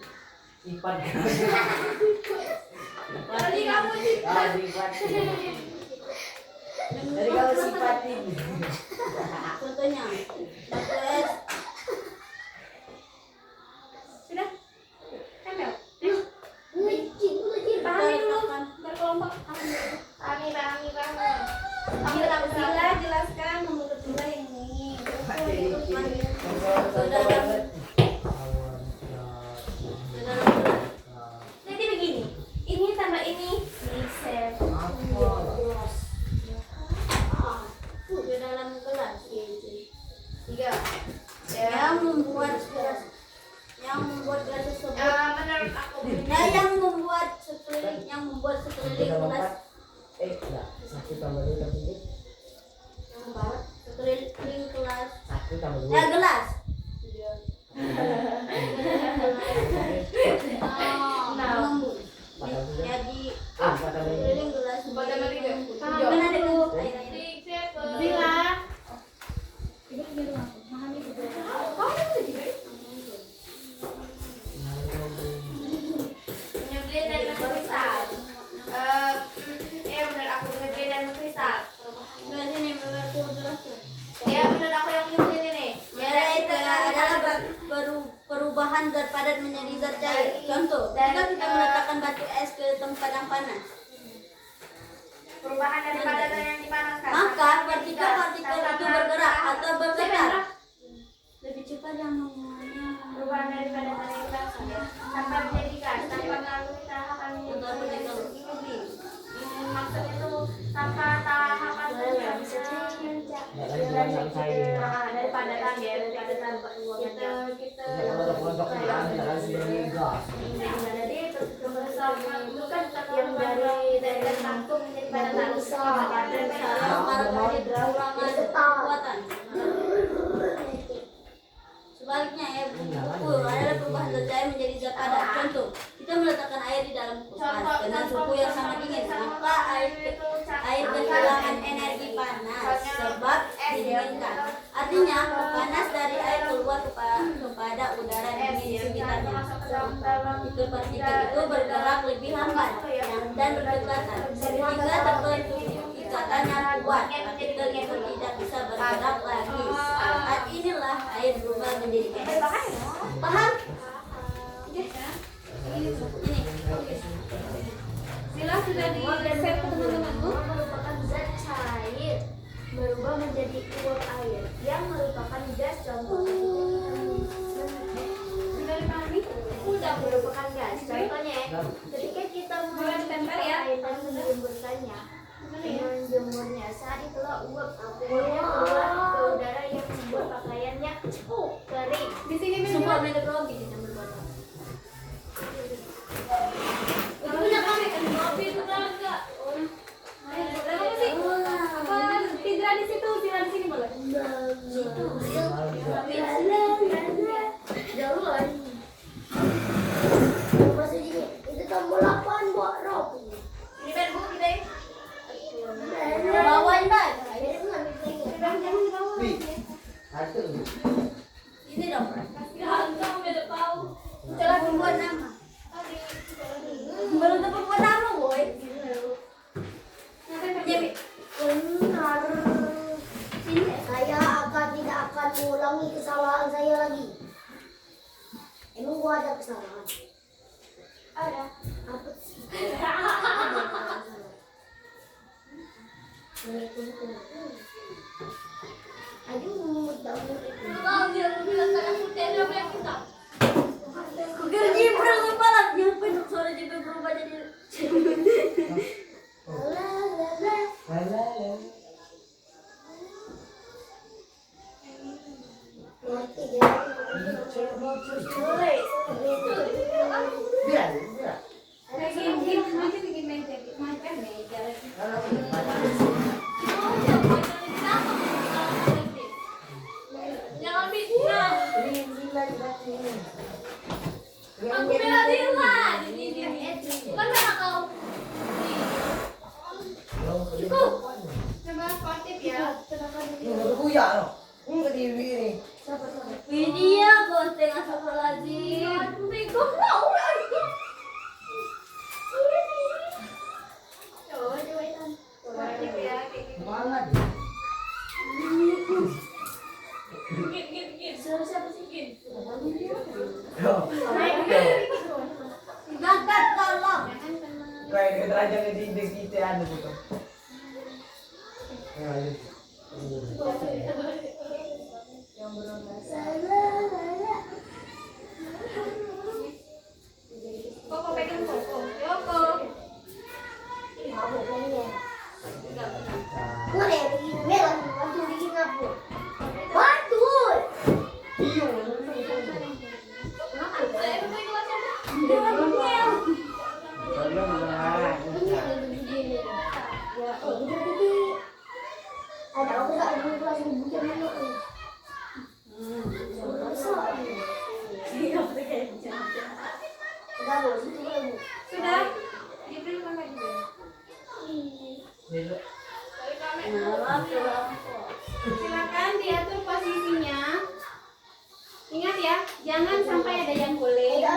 Sifat. Tadi kamu Sifat. Jadi kamu sifatin. Contohnya batu es. sudah tempel. Kita Pahami dulu. letakkan. Berkelompok. Sila jelaskan menurut Sila ini. Jadi begini. Ini tambah ini. Mixer. Ke dalam gelas. 3. Yang membuat gelas tersebut. Menurut aku yang membuat sekeliling gelas. Enggak. Satu tambah dua tambah tiga. Yang membuat sekeliling gelas. Satu tambah dua. Gelas. Jadi Empat tambah tiga. sekeliling gelas. Empat tambah tiga. Mana ada air? Sila. Ini punya rumahku. Pahami juga. Penyembelihan dan mengkristal. Menurut aku penyembelihan dan mengkristal. Gelas ini membuat gelas. Ya menurut aku yang penyembelihan ini. Ya itu adalah perubahan zat padat menjadi zat cair. Contoh, jika kita meletakkan batu es ke tempat yang panas, Perubahan dari padat yang dipanaskan. maka partikel-partikel itu bergerak atau bergetar lebih cepat yang memulainya. Perubahan dari padat yang dipanaskan tanpa menjadi gas, tanpa melalui tahapan Contoh partikel. maksud itu tanpa tahapan dari padatan ya, dari padatan kita jadi itu kan yang dari langsung menjadi padatan Kekuatan. Sebaliknya ya, buku adalah perubahan zat cair menjadi zat padat. Contoh, kita meletakkan air di dalam kulkas dengan suhu yang sangat dingin, maka air kehilangan energi panas sebab didinginkan. Artinya, panas dari air keluar kepada udara dingin di sekitarnya. Partikel-partikel itu bergerak lebih lambat dan berdekatan. Jika terbentuk ikatan yang kuat, partikel itu tidak bisa bergerak lagi. Saat inilah air berubah menjadi es. Paham? Ini. Sila sudah di share ke teman-temanmu. Merupakan zat cair berubah menjadi uap air yang merupakan gas contoh. Sudah dipahami? Udah merupakan gas. Contohnya, ketika kita ditempel ya. air dan menjemurkannya, menjemurnya saat itulah uapnya keluar ke udara yang membuat pakaiannya kering. Di sini Semua meteorologi yang berbuat. Itu punya kami kan kopi itu kan enggak. Kamu sih apa Tidra di situ, Tidra di sini boleh. Jauh kan? Maksudnya itu tombol 8 buat rock. Ini ben bu kita. Bawain bang. Jangan dibawa. Satu. Ini dong. Kamu beda tahu. Coba membuat nama. Baru dapat buat nama boy. Jadi Benar. sini. Saya tidak akan mengulangi kesalahan saya lagi. ada kesamaan. Ada. Apa sih? Aduh, daun itu. Tahu dia bilang kan aku tidak boleh kita. Google Jibra malam nyampe suara Jibra berubah jadi Ngerti dia. Biar, biar. Jangan bilang. Ini gila, gila, ini. Aku bela Dila. Bukan karena kau. Cukup. Coba sportif ya. Widya gonting astagfirullahaladzim. Aduh, bego mau. Sportif ya. Git. Suara siapa sih? Ngangkat tolong. Koko pegang Koko. Koko. Sudah? Diberi makan lagi. Silakan diatur posisinya. Ingat ya, jangan sampai ada yang boleh.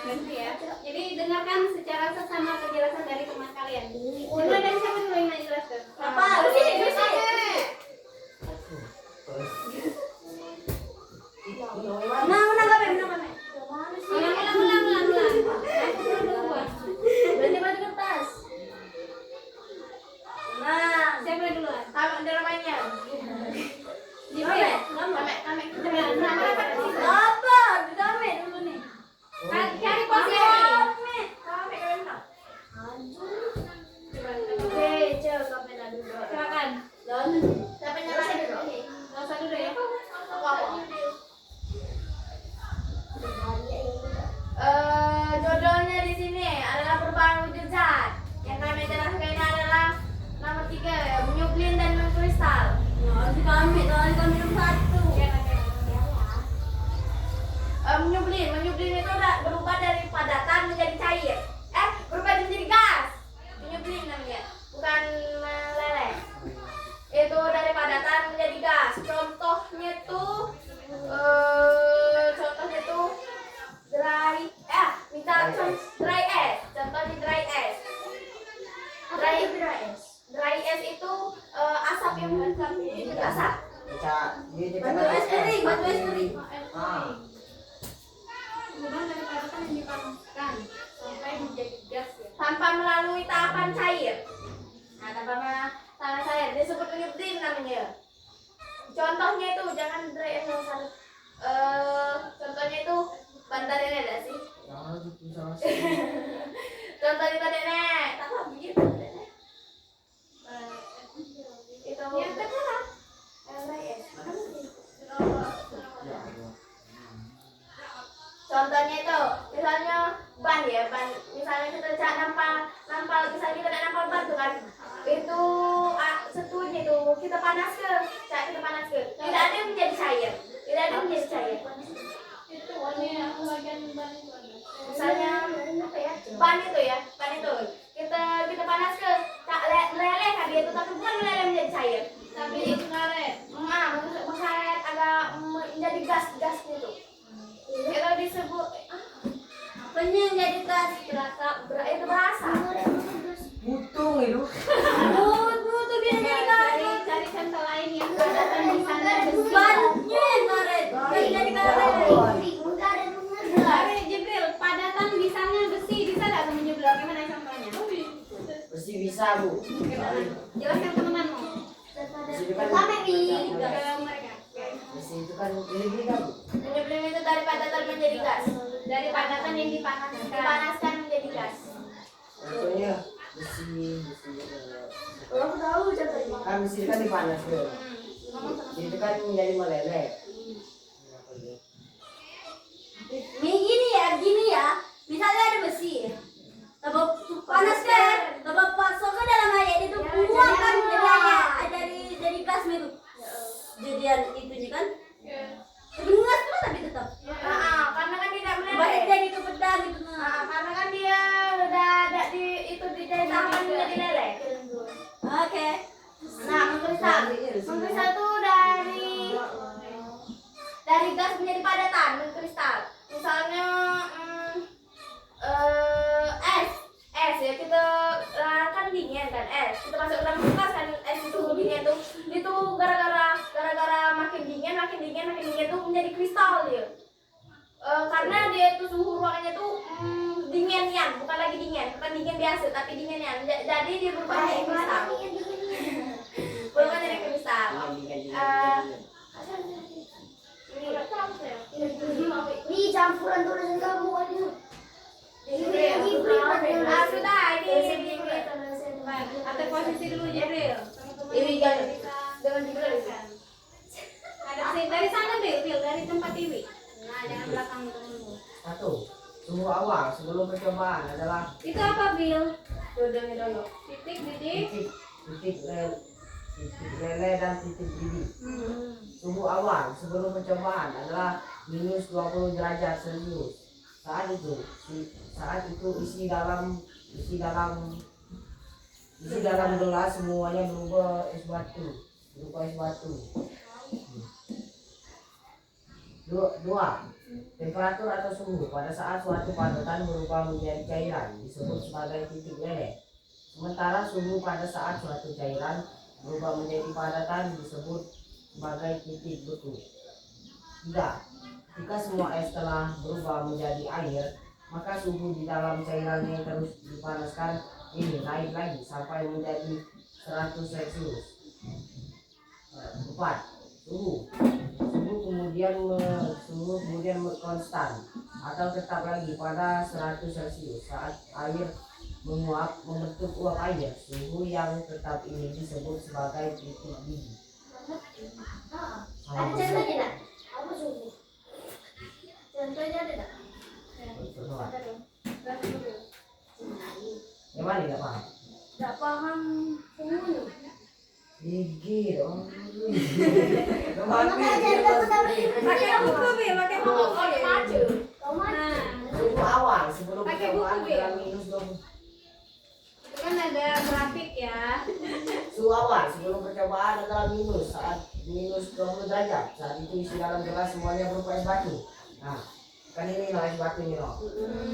Gitu ya. Jadi dengarkan secara seksama penjelasan dari teman kalian. Mulai dari siapa dulu yang menjelaskan? Apa? Menang kami. Ulang. Aku turun duluan. Berarti batu kertas. Menang. Siapa duluan? Tahu namanya. Jibri. Kami. Apa? Kami dulu nih. Cari posisi. Silakan. Siapa nyalain dulu? Gak usah dulu ya. Jodohnya di sini adalah perubahan wujud zat. Yang kami jelaskan ini adalah nomor 3, menyublin dan mengkristal. Kami nomor 1. Menyublin itu berubah dari padatan menjadi cair. Berubah menjadi gas. Menyublin namanya, bukan meleleh. Itu dari padatan menjadi gas. Contohnya tuh dry dry ice. Contohnya dry ice. Dry ice itu asap yang bukan asap. Batu es kering. Kemudian dari padatan yang dipanaskan sampai menjadi gas ya. Tanpa melalui tahapan cair. Nah, tahapan cair disebut menyublin namanya. Contohnya itu jangan dry ice contohnya itu bantar ini ada sih. Contohnya itu nenek. Tak tahu begitu nenek. Itu Yang kedua, dry ice. Contohnya itu, misalnya ban, misalnya kita nampal, misalnya kita nampal batu kan, itu setunya itu kita panaskan, tidak ada yang menjadi cair, itu warnanya bagian ban itu ada. Misalnya apa ya, ban itu kita panaskan, meleleh kan dia itu, tapi bukan meleleh menjadi cair, Tapi itu ngaret. mengaret agak menjadi gas itu. Itu disebut Apanya yang jadi gas? itu berasa. Mutung itu. Butuh dia jadi gas. Cari contoh lain yang padatan di sana. Bannya yang karet. Yang jadi karet. Cari ini kan Menyublim itu dari padatan menjadi gas. Dari padatan yang dipanaskan. Dipanaskan menjadi gas. contohnya besi Aku tahu contohnya. kan besi kan dipanas tuh. Itu kan menjadi meleleh. Gini ya. Misalnya ada besi. Tabak panaskan, tabak masukkan dalam air itu buangkan dari gas itu. Jadian itunya kan. Bengas tuh tapi tetap. Karena kan tidak meleleh. Balik dari ke pedang gitu. Karena kan dia udah ada di itu di tangan menjadi leleh. Oke. Nah, mengkristal. Mengkristal tuh dari gas menjadi padatan, mengkristal. Misalnya es ya, kita kan dingin kan es. Kita masuk ke dalam kulkas kan es itu dingin tuh. Itu gara-gara makin dingin tuh menjadi kristal dia. Karena dia tuh suhu ruangannya tuh dinginnya, bukan lagi dingin, bukan dingin biasa tapi dinginnya. Jadi dia berubah menjadi kristal. Berubah jadi kristal. Ini campuran tulisan kamu aja. Sudah ini Atau posisi dulu Jibril. ini jangan dibelikan. Ada dari sana Bil, dari tempat TV. Nah, jangan belakang dulu. Satu, suhu awal sebelum percobaan adalah Itu apa Bil? Dulu. Titik. titik lele dan titik didih. Suhu awal sebelum percobaan adalah minus 20 derajat Celcius. Saat itu isi dalam gelas semuanya berupa es batu. Dua, temperatur atau suhu pada saat suatu padatan berubah menjadi cairan disebut sebagai titik leleh. Sementara suhu pada saat suatu cairan berubah menjadi padatan disebut sebagai titik beku. 3. Ketika semua es telah berubah menjadi air, maka suhu di dalam cairannya yang terus dipanaskan ini naik lagi sampai menjadi 100 Celcius. 4. Suhu kemudian konstan atau tetap lagi pada 100 Celcius saat air menguap membentuk uap air. Suhu yang tetap ini disebut sebagai titik didih. Ada contohnya tidak? Apa suhu? Contohnya ada tidak? Gimana nggak paham? Tidak paham suhunya. Gigi dong. Pakai buku Bil, pakai buku. Maju. Nah, Suhu awal sebelum Pakai percobaan buku, Bil. adalah minus 20. itu kan ada grafik ya. Suhu awal sebelum percobaan adalah minus saat minus 20 derajat. Saat itu isi dalam gelas semuanya berupa es batu. Nah, kan ini no es batu ini no.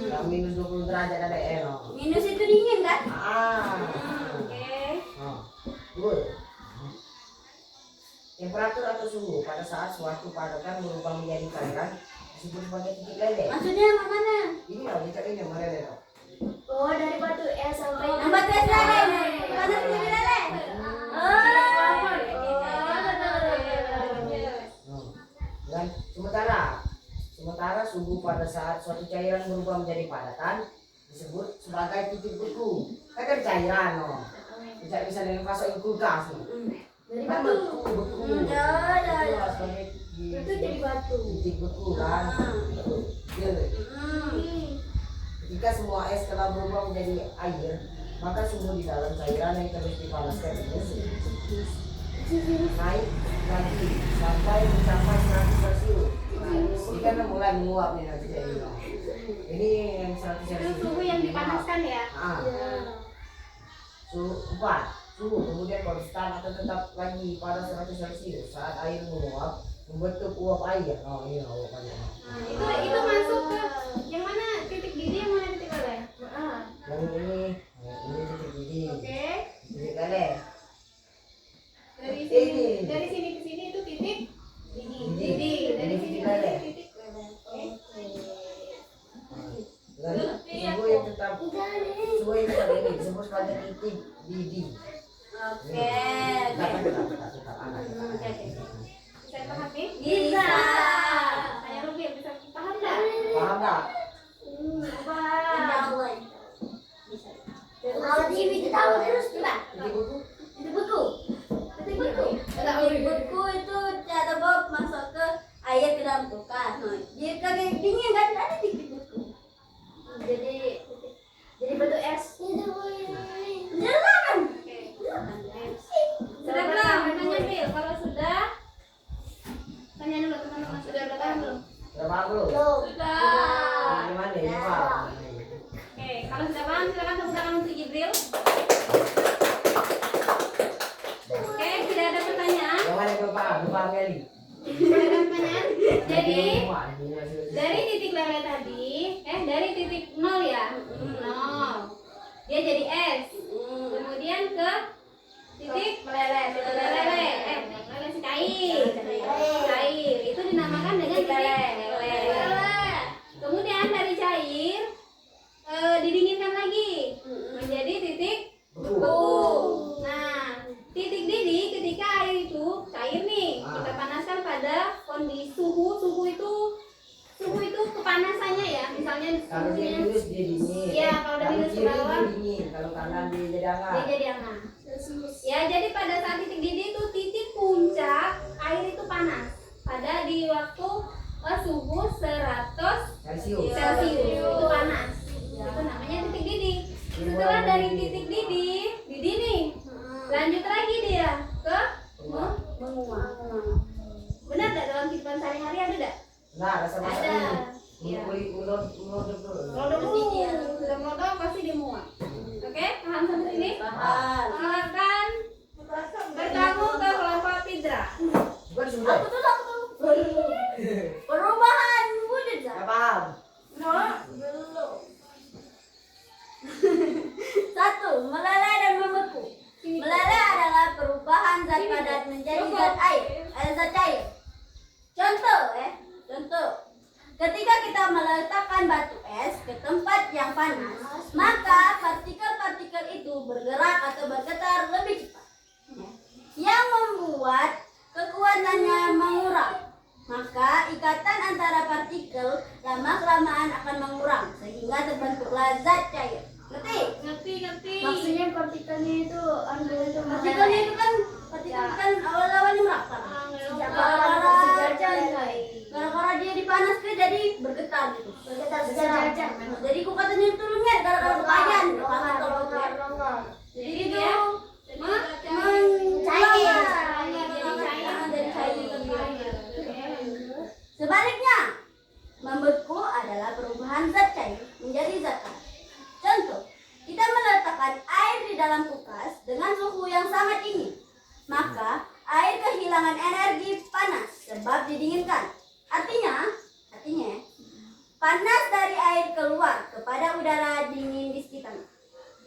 Yang minus 20 derajat ada no. Minus itu dingin kan? Oke. Good. Temperatur atau suhu pada saat suatu padatan berubah menjadi cairan disebut sebagai titik leleh. Maksudnya mana? Ini loh, kita ini meleleh loh. Oh, dari batu es sampai Yang batu es lele. Panas menjadi lele. Dan sementara suhu pada saat suatu cairan berubah menjadi padatan disebut sebagai titik beku. Kan cairan loh. Tidak bisa dimasukin kulkas nih. dari Kan batu. beku. Ya. Sebagai Itu jadi batu. titik beku kan. Iya. Ketika semua es telah berubah menjadi air, maka suhu di dalam cairan yang terus dipanaskan itu naik lagi sampai mencapai 100 Celcius. Ini kan mulai menguap nih nanti jadi no. Ini yang 100 Itu Celcius. suhu yang dipanaskan ya. Suhu 4. Suhu kemudian konstan atau tetap lagi pada 100 Celcius saat air menguap membentuk uap air. Oh ini uap air. Nah, itu masuk ke yang mana titik didih, yang mana titik leleh? Yang ini titik didih. Oke. Titik leleh. Dari Ini. sini ke sini itu titik Didih. didih. Dari Ini sini titik ke leleh. sini titik leleh. Oke. Dan suhu yang tetap ini disebut sebagai titik didih. Oke. Tetap anak. Bisa dipahami? Bisa. paham belum? Belum. Sudah. Gimana nih? Paham? Oke, kalau sudah paham silakan tepuk tangan untuk Jibril. Oke, tidak ada pertanyaan. Yang mana yang paham? Paham kali. Tidak ada pertanyaan. Jadi Wah, ini masih dari titik lele tadi, dari titik 0 ya, 0. Dia jadi S. Kemudian ke titik Meleleh. lele, lele si cair. Cair itu dinamakan dengan titik lele. Kemudian dari cair didinginkan lagi menjadi titik beku. Nah, titik didih ketika air itu cair nih, kita panaskan pada kondisi suhu itu kepanasannya ya, misalnya kalau dia suhunya lurus dia dingin. Iya, kalau udah minus ke kiri bawah. dia dingin, kalau kanan dia jadi hangat. dia jadi hangat. Ya, jadi pada saat titik didih itu titik puncak air itu panas pada di waktu suhu 100 Celcius. Celcius itu panas. Itu namanya titik didih. Setelah dari titik didih nih, lanjut lagi dia ke menguap. Benar nggak dalam kehidupan sehari-hari ada nggak? Nah, rasa masak Ada. ini. Iya. Ulur dulu. Kalau sudah melodok pasti dia muat. Oke, paham sampai sini? Paham. Silakan bergabung ke kelompok Pidra. Bukan sudah. Perubahan wujud zat. Nggak paham. Satu, meleleh dan membeku. Meleleh adalah perubahan zat padat menjadi zat zat cair. Contoh. Ketika kita meletakkan batu es ke tempat yang panas, maka partikel-partikel itu bergerak atau bergetar lebih cepat, yang membuat kekuatannya mengurang. Maka ikatan antara partikel lama-kelamaan akan mengurang sehingga terbentuklah zat cair. Ngerti? Maksudnya partikelnya itu Partikelnya itu kan awal-awalnya merapat. Gara-gara dia dipanaskan jadi bergetar gitu. sejajar. Jadi kekuatannya itu lumayan gara-gara kepayan. Jadi itu Sebaliknya, membeku adalah perubahan zat cair menjadi zat padat. Contoh, kita meletakkan air di dalam kulkas dengan suhu yang sangat dingin, maka air kehilangan energi panas sebab didinginkan. Artinya, panas dari air keluar kepada udara dingin di sekitarnya.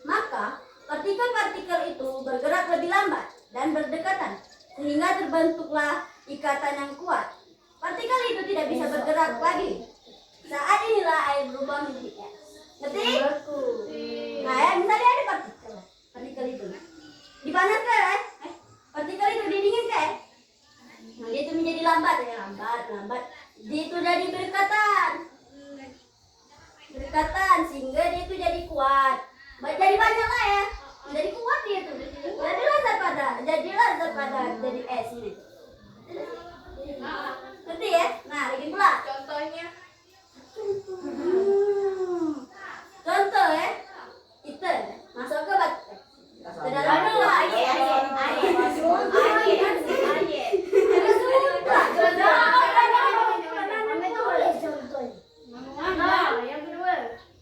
Maka, partikel-partikel itu bergerak lebih lambat dan berdekatan, sehingga terbentuklah ikatan yang kuat. Partikel itu tidak bisa bergerak lagi. Saat inilah air berubah menjadi es. Ngerti? Nah ya, misalnya ada partikel itu dipanaskan, partikel itu didinginkan. Nah, dia itu menjadi lambat. Dia itu jadi berdekatan sehingga dia itu jadi kuat. Jadi banyak lah ya. Jadi kuat dia itu. Jadilah zat padat, jadi es ini. Ngerti ya? Nah, lagi pula. Contohnya Contoh ya. Kita masuk ke batu. Ke dalam dulu air. Yang kedua,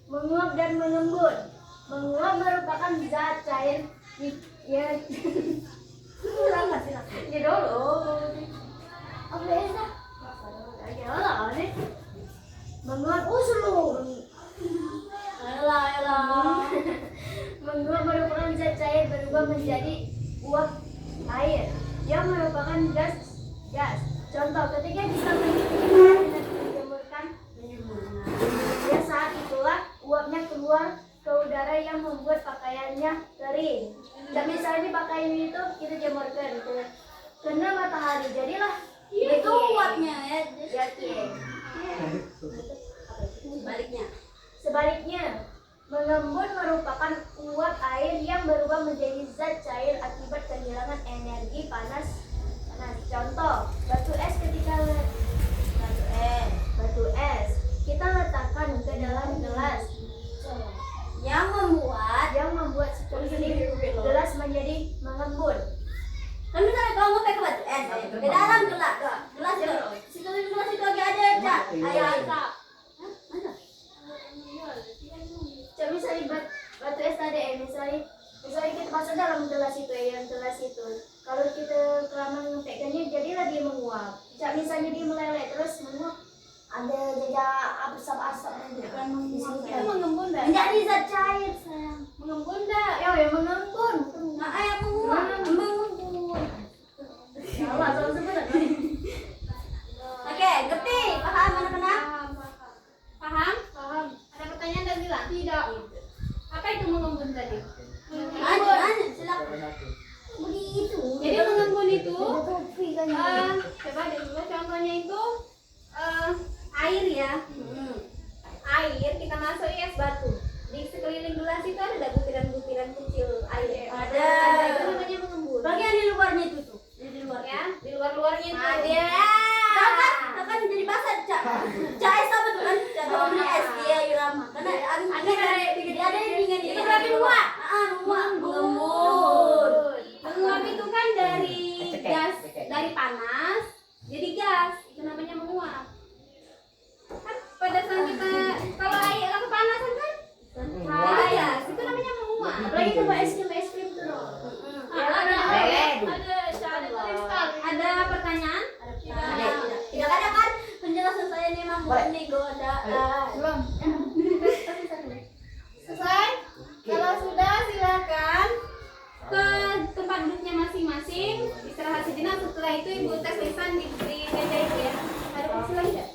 menguap dan mengembun. Menguap merupakan zat cair ya. Ini dulu. Apa ya? Menguap Elah. Menguap merupakan zat cair berubah menjadi uap air yang merupakan gas. Contoh, ketika kita menjemurkan, ya saat itulah uapnya keluar ke udara yang membuat pakaiannya kering. Dan misalnya pakaian itu kita jemurkan, kena matahari, jadilah Itu uapnya ya. Sebaliknya, mengembun merupakan uap air yang berubah menjadi zat cair akibat kehilangan energi panas. Contoh, batu es kita letakkan ke dalam gelas Yang membuat sekeliling gelas menjadi mengembun. kan misalnya kalau mau pakai batu es ke dalam gelas itu sekeliling gelas itu lagi ada air misalnya dia meleleh terus menguap, ada jejak asap-asap di sini Itu mengembun dah. Menjadi zat cair sayang. Mengembun dah. ya mengembun. Nah, ayah menguap, mengembun. Salah sebenarnya. Oke, ngerti? Paham anak-anak? Paham? Paham? Ada pertanyaan dan bilang? Tidak. Apa itu mengembun tadi? Lanjut, silakan. Begitu. Jadi mengembun itu Topi kan. coba dulu contohnya itu air ya. Air kita masuki es batu. Di sekeliling gelas itu ada butiran-butiran kecil air. Ada. Itu namanya mengembun. Bagian di luarnya itu tuh. Di luar. Ya, di luar-luarnya itu. Ada. Kan jadi basah, Cak. Cak es apa tuh kan? Cak kalau beli es dia Irama. Karena ada yang dingin Itu berarti menguap. Mengembun. Menguap itu kan dari gas, dari panas jadi gas. Itu namanya menguap. Kan pada saat kita kalau air kepanasan kan jadi gas. Itu namanya menguap. Apalagi kalau es krim tuh loh. Ada pertanyaan? Tidak ada kan penjelasan saya ini memang murni godaan. Belum. Selesai? Kalau sudah silakan ke tempat duduknya masing-masing, istirahat sejenak. Setelah itu ibu tes lisan di meja itu ya. Ada kursi lagi nggak?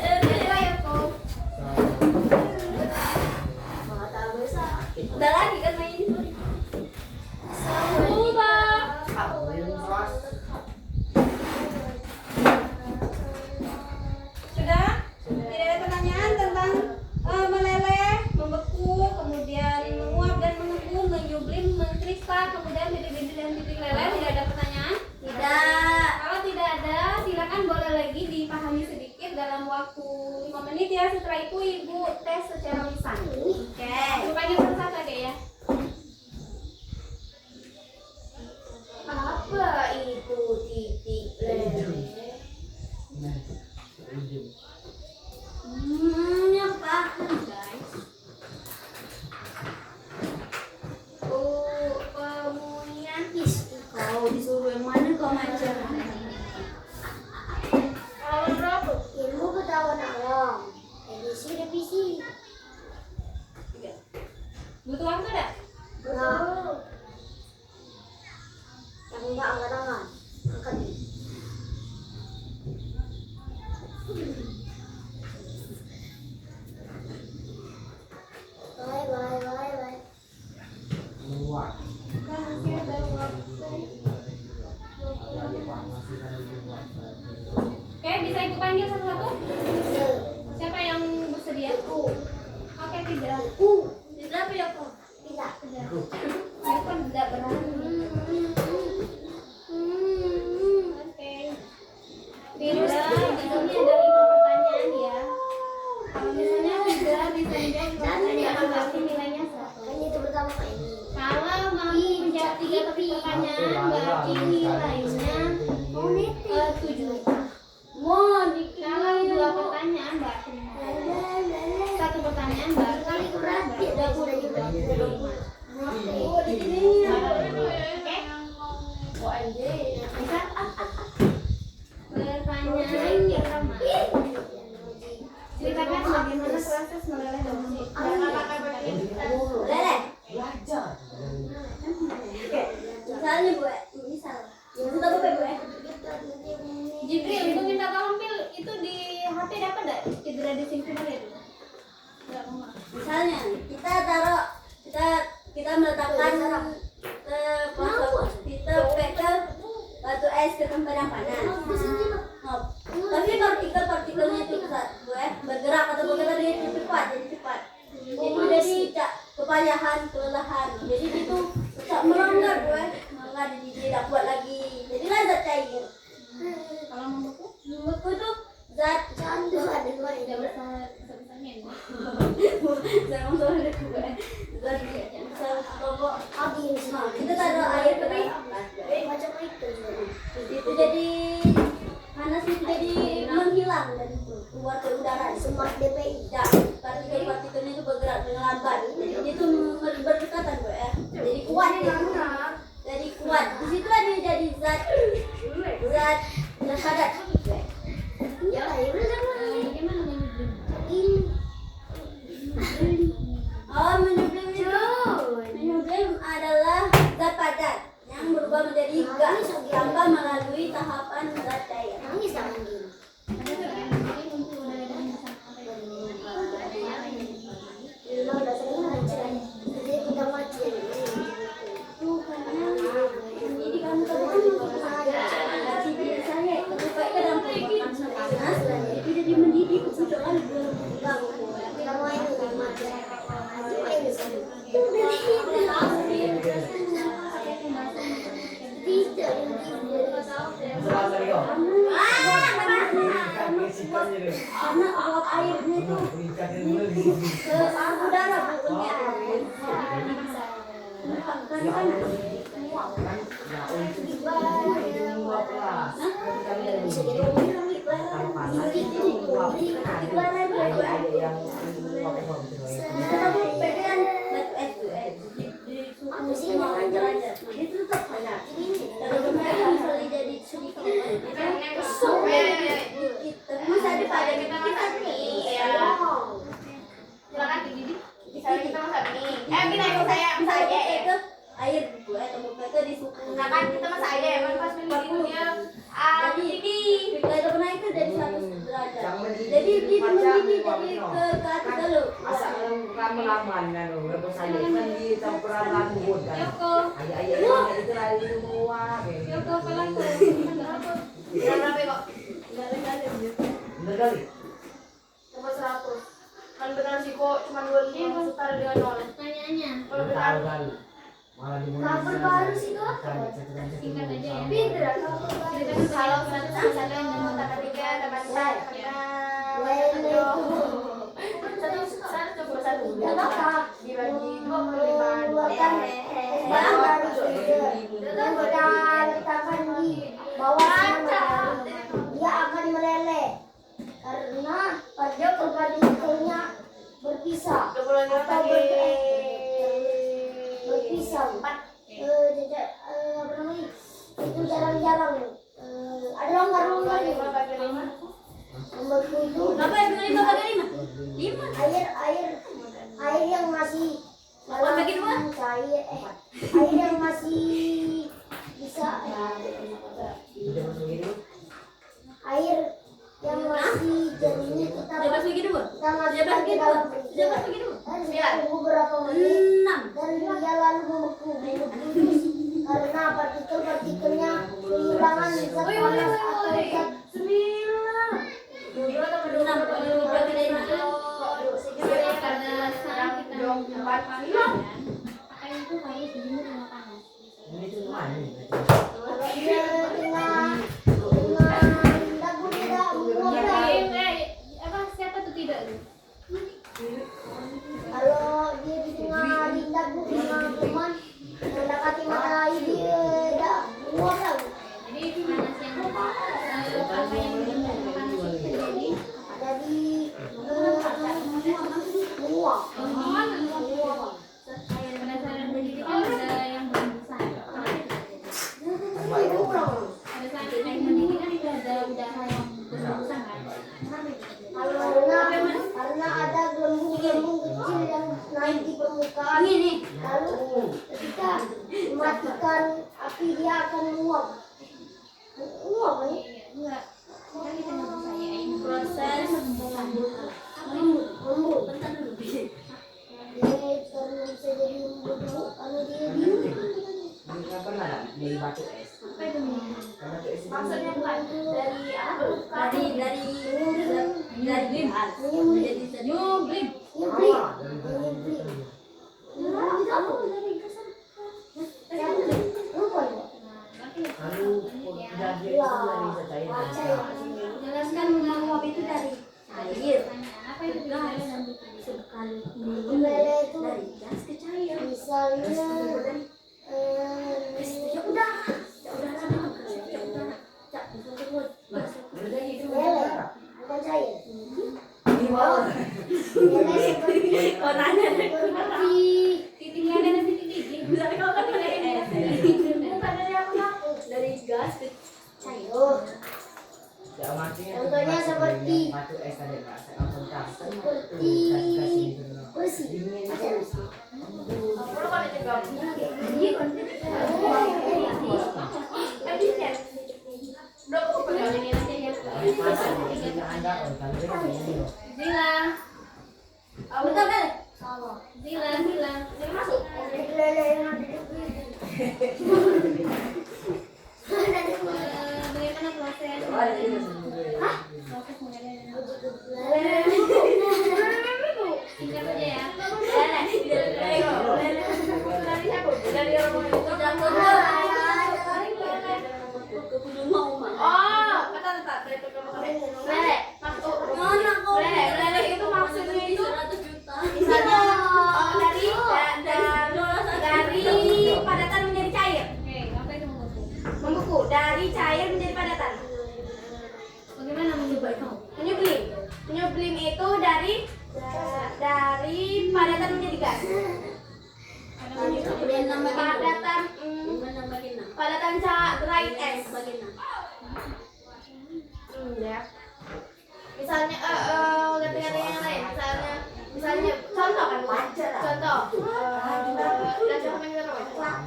Ada ya kok. Udah lagi kan main ini. Sudah? Tidak ada pertanyaan tentang meleleh, membeku, kemudian menguap dan mengembun, menyublim, mengkristal, kemudian titik-titik dan titik leleh. Tidak ada pertanyaan? Tidak. Kalau tidak ada, silakan boleh lagi dipahami sedikit dalam waktu 5 menit ya. Setelah itu ibu tes secara lisan. Oke. Rupanya satu-satu aja ya. Apa itu titik leleh? Yang paham guys. Pemulihan Kau disuruh yang mana kau macam? Awal berapa? Ilmu pengetahuan alam. Edisi revisi. Butuh waktu enggak? Nah. Yang enggak angan-angan. Angkat nih. Bye. Menguap. Masih ada waktu. Oke, bisa ibu panggil satu-satu? Siapa yang bersedia? Oke, tidak. Tidak ya kau. Tidak. Saya kan tidak berani. Oke. Bila di sini ada 5 pertanyaan ya. Kalau misalnya tidak bisa menjawab pertanyaan berarti nilainya 100. Kan itu pertama ini. Kalau mampu menjawab 3 topik pertanyaan berarti nilainya 7. Mau Kalau 2 pertanyaan berarti 5. 1 pertanyaan berarti berarti 20. Oh, di sini. Oke? Bisa? Pertanyaan pertama. Ceritakan bagaimana proses meleleh daun musik. leleh. Belajar. Misalnya bu, misal. Sudah bu. Jibril, itu minta tolong Pil, itu di HP dapat enggak? Cedera disimpan itu. Misalnya kita taruh kita meletakkan kita pekel batu es ke tempat yang panas. Tapi partikelnya itu bergerak atau bergerak dengan cepat, jadi cepat. Jadi tidak kepayahan, kelelahan. Jadi itu tak melanggar jadi tidak kuat lagi. Jadilah zat cair. Kalau membeku, Membeku itu zat Candu ada dua tidak ini. bisa-bisanya ini. Saya mau soal ada zat pokok. Habis. Nah, kita taruh air kering. Macam itu juga. Itu jadi zat zat padat. Ya, air Bagaimana menyebut? Oh, menyublim adalah zat padat yang berubah menjadi gas tanpa melalui tahapan zat cair. nangis jangan gini. Ada nggak yang mungkin untuk udara dan sampai Memang dasarnya lancar. Jadi kita mati. Itu karena jadi kamu saya sampai ke dalam pembuatan panas itu jadi mendidih kemudian Kita main dengan mati. Main di sana. Selasa Rio. karena uap airnya itu ke udara bukannya air. Terus ada pada kita nih ya. Silakan dididih. Misalnya kita masak mie. Kita ikut saya masak aja ya. Itu air itu di suku. Nah kan kita masak aja ya. Kan pas mendidih dia mendidih. Kita itu naik ke dari 100 derajat. Jadi di mendidih jadi ke atas dulu. Asal kamu laman kan, rebus aja kan di campuran lambut kan. Yoko, Ayah itu lagi semua. Yoko pelan Berapa kok? Bener kali. Coba 100. Kan benar sih kok cuma 25 langsung taruh dengan 0. Tanyanya. Kalau Tahu benar kali. Malah dimulai. Kabar baru sih tuh. Singkat aja ya. Pinter ya kabar baru. kalau satu tambah 3 tambah 4 satu Gak apa-apa. dibagi 25 Buatan barang baru dan letakkan di bawah matahari. Dia akan meleleh karena partikelnya berpisah 25 atau bagi berpisah. 4 Apa namanya? Itu jarang-jarang. Ada longgar-longgar 25 bagi 5 nomor 7. Berapa ya? 5 bagi 5? 5. Air yang masih Delapan bagi 2? cair air yang masih bisa Udah masuk gini. air yang masih jernih kita 12 bagi 2? kita masukkan 13 bagi ke 2? dalam 13 bagi 2? dan kita tunggu beberapa menit 6. dan dia lalu membeku terus karena partikel-partikelnya kehilangan zat panas atau zat 4 Pakaian itu harus dijemur dengan panas. Ini tuh mana? kalau dia dengan dagu tidak menguap. Siapa tuh tidak tuh? Kalau dia di tengah lindak dengan teman mendekati matahari dia tidak menguap lagi. Jadi panas yang apa yang dijemur dengan panas itu terjadi Jadi menguap. berdasarkan pendidikan ada yang berembusan. Pada saat air mendidih kan itu ada udara yang berembusan kan? Karena ada gelembung-gelembung kecil yang naik di permukaan. Lalu ketika dimatikan api dia akan menguap. Menguap kan? Enggak. Kan kita nggak bisa ya ini Proses Lembut. Dia karena bisa jadi lembut karena dia dingin. Ini pernah nggak beli batu es? apa itu namanya? Karena batu es itu maksudnya bukan dari apa dari bim jadi nyublim. Nyeblik. awal dari batu es. Lupa ya? Lalu jadi itu dari cair. Jelaskan menguap itu dari air. Apa itu udara dan Sekali Meleleh itu dari gas ke cair. misalnya Ya udah meleleh bukan cair. Ini bawah. Meleleh seperti titiknya ada nanti titik. bukan dari apa-apa. dari gas gas ke cair. Ya, maksudnya Contohnya seperti batu es tadi Kak, saya akan tahu. Seperti Kasih itu dulu. besi. Dingin itu. Perlu kan dicegah. Udah aku pegang ini nanti ya. Masa ini Anda kalau ini. Zila, Betul kan? Zila. Ini masuk. Lele yang ada di Bagaimana proses? Proses mengadanya. Singkat aja ya. Dari siapa? Dari orang itu. Oh, kata dari pertama kali. Lele, masuk. Lele itu maksudnya itu misalnya dari padatan menjadi cair. Oke, apa itu membeku? Membeku dari cair menjadi padatan. Bagaimana menyebabkan? Menyublim itu dari padatan menjadi gas. Padatan dry es. Ya. Misalnya ganti-ganti yang lain. Misalnya contoh kan,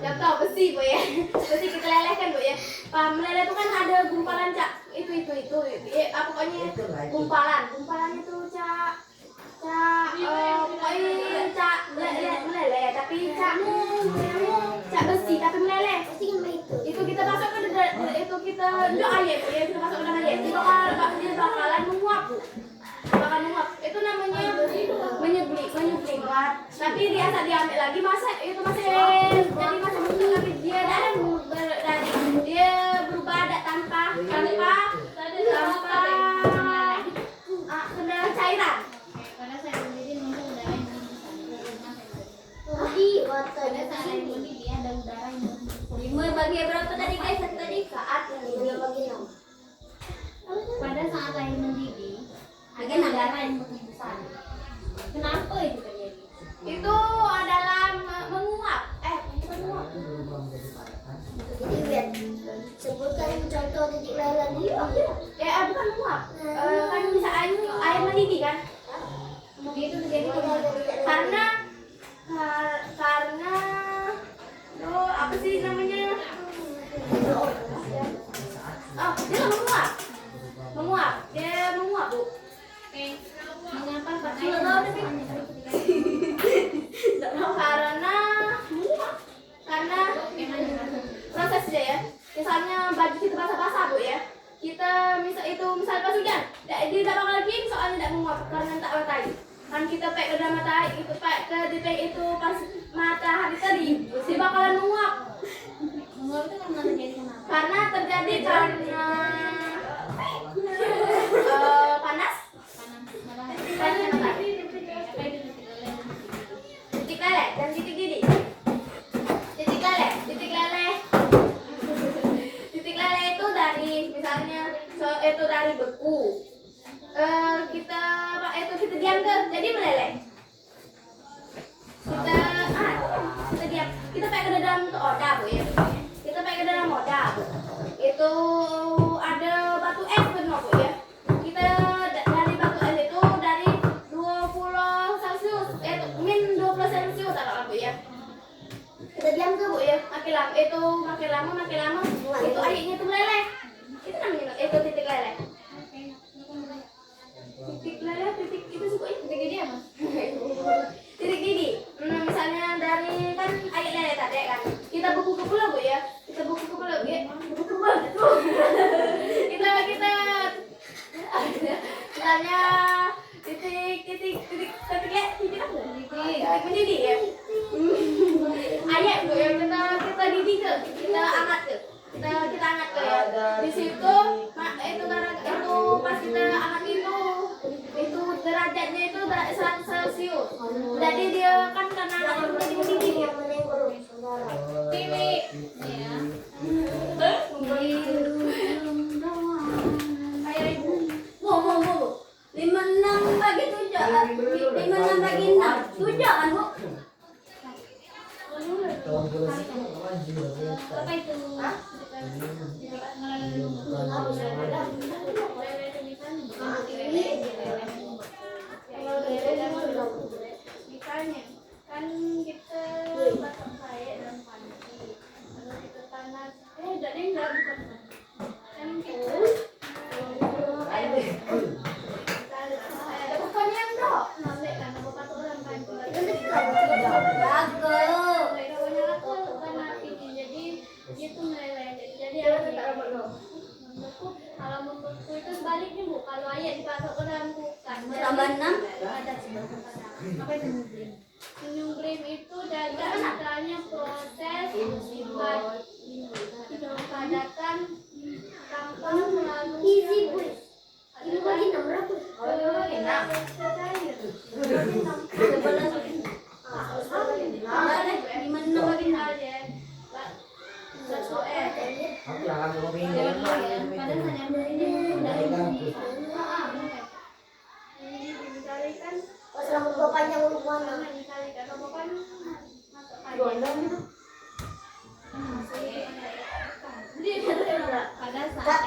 contoh besi bu ya, besi kita lelehkan bu ya. Meleleh itu kan ada gumpalan cak, itu pokoknya gumpalan itu cak pokoknya cak meleleh tapi cak besi tapi meleleh. Itu kita masuk ke itu kita air bu ya, kita masuk ke dalam air itu bakalan menguap bu. Itu namanya menyublim. Tapi dia saat diambil lagi itu masih jadi masih muncul lagi dia berubah tanpa kendala cairan. Pada saat mendidih muncul udara yang Pada saat air mendidih ada udara yang Lima bagi berapa tadi guys? Tadi saat yang bagi 6. pada saat air mendidih ada Bagaimana? udara yang besar. Kenapa itu terjadi? Itu adalah menguap. Bukan menguap. Jadi lihat, sebutkan contoh titik lele di Bukan menguap. Kan bisa air mendidih kan? Itu terjadi Karena apa sih namanya? Dia menguap. Dia menguap bu. Oke. Mengapa pada air karena proses aja ya. Misalnya baju kita basah-basah bu ya. Kita misal pas hujan, dia tidak bakal lagi soalnya tidak menguap karena tak matahari. Kan kita pakai ke dalam matahari, itu pakai ke DP itu pas matahari tadi, dia bakalan menguap. menguap itu karena terjadi kenapa? Karena terjadi karena panas matahari. Apa itu Titik leleh dan titik didih. Titik leleh itu dari misalnya itu dari beku. Kita diam jadi meleleh. Kita diam. Kita pakai ke dalam oda bu ya. Kita pakai ke dalam oda. Itu ada batu es benar bu ya. Kita dari batu es itu dari 20 Celcius, min 20 Celcius tak bu ya. Kita diam tuh bu ya. Makin lama itu airnya tuh meleleh. Itu namanya itu titik leleh. Titik leleh, titik itu suka titik didih apa? Titik didih. Misalnya dari kan air leleh tadi kan. Kita buku ke pulau bu ya. Kita misalnya titik mendidih ya. Ayat bu ya kita didih ke, kita angkat ke. Kita angkat ke ya. Di situ itu pas kita angkat itu derajatnya itu 100 Celcius. Jadi dia kan karena air mendidih ya. Pipi. ya? Ayo ibu. Bu. 56 bagi 7. 56 bagi 6. 7 kan bu? Apa itu? Misalnya kan kita masak sayur dalam panci, lalu kita panas, jadi enggak bukan kan kita ada bukannya enggak, nanti kan bukan orang panci, jadi itu meleleh, jadi kalau menurutku itu sebaliknya bu, kalau ayah dipatok ke dalam kulkas Tambah 6. apa itu nyublim? Nyublim itu dari misalnya proses padatan tanpa melalui ini bagi 600 Aku jangan ngomongin jalan Pas rambut bapaknya mau mana? pada saat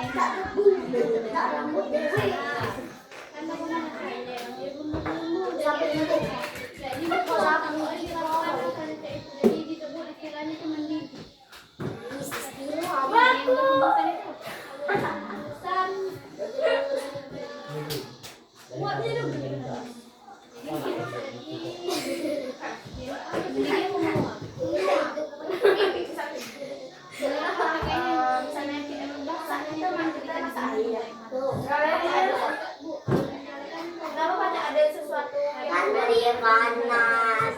Kenapa pada ada sesuatu Kan dia panas.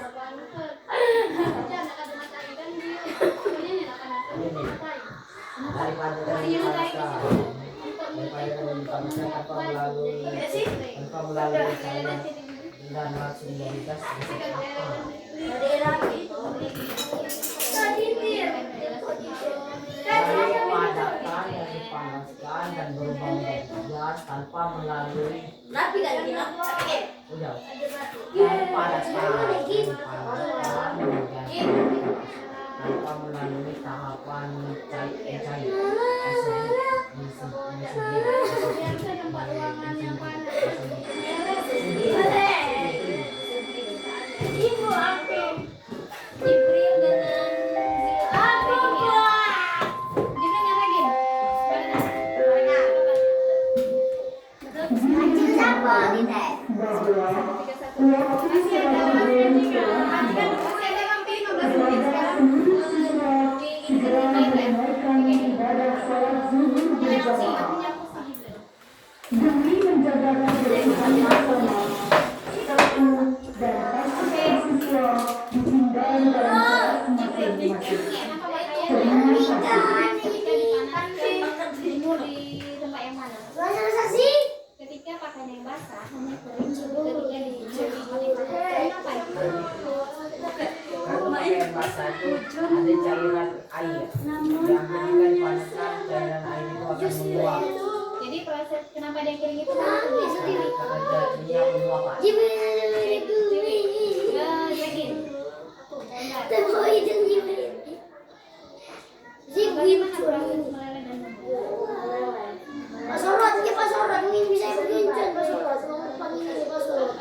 daripada tanpa melalui dan langsung dari gas dipadatkan yang dipanaskan dan berubah menjadi gas tanpa melalui Rapi kan gini? udah dipanaskan tanpa melalui tahapan cair Jibril dengan Jibril nyala gini. Siapa tidak? Demi menjaga kebersihan nasional, satu dan esensial dihindari dalam masing-masing. Ketika pakaian yang basah hanya kering, ketika kenapa itu? Pakaian basah itu ada cairan air yang ketika dipanaskan cairan air itu akan menguap. Jadi proses kenapa dia kering itu? Karena jadinya menguap. Bagaimana proses meleleh dan membuat? Pasorot, dia pasorot, mungkin bisa begini pasorot, panggilnya pasorot.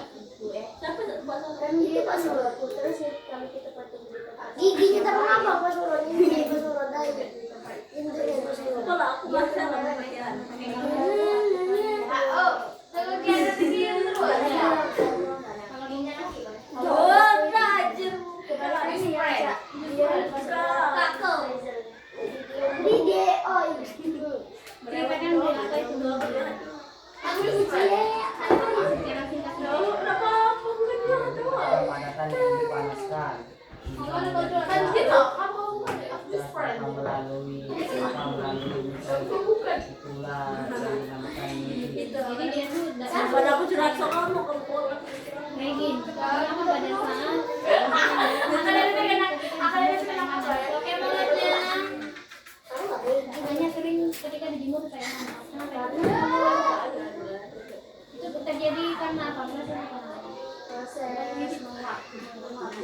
Kan dia pasorot, terus kalau kita patung giginya tak apa pasorot, ini pasorot dari intinya pasorot. Kalau aku baca namanya. Padatan yang dipanaskan melalui itulah dinamakan Jadi dia tuh Pada aku curhat soal mau keluar. kayak gini. Kenapa pada saat hanya kering ketika dijemur kayak mana? Itu terjadi karena apa? Proses menguap.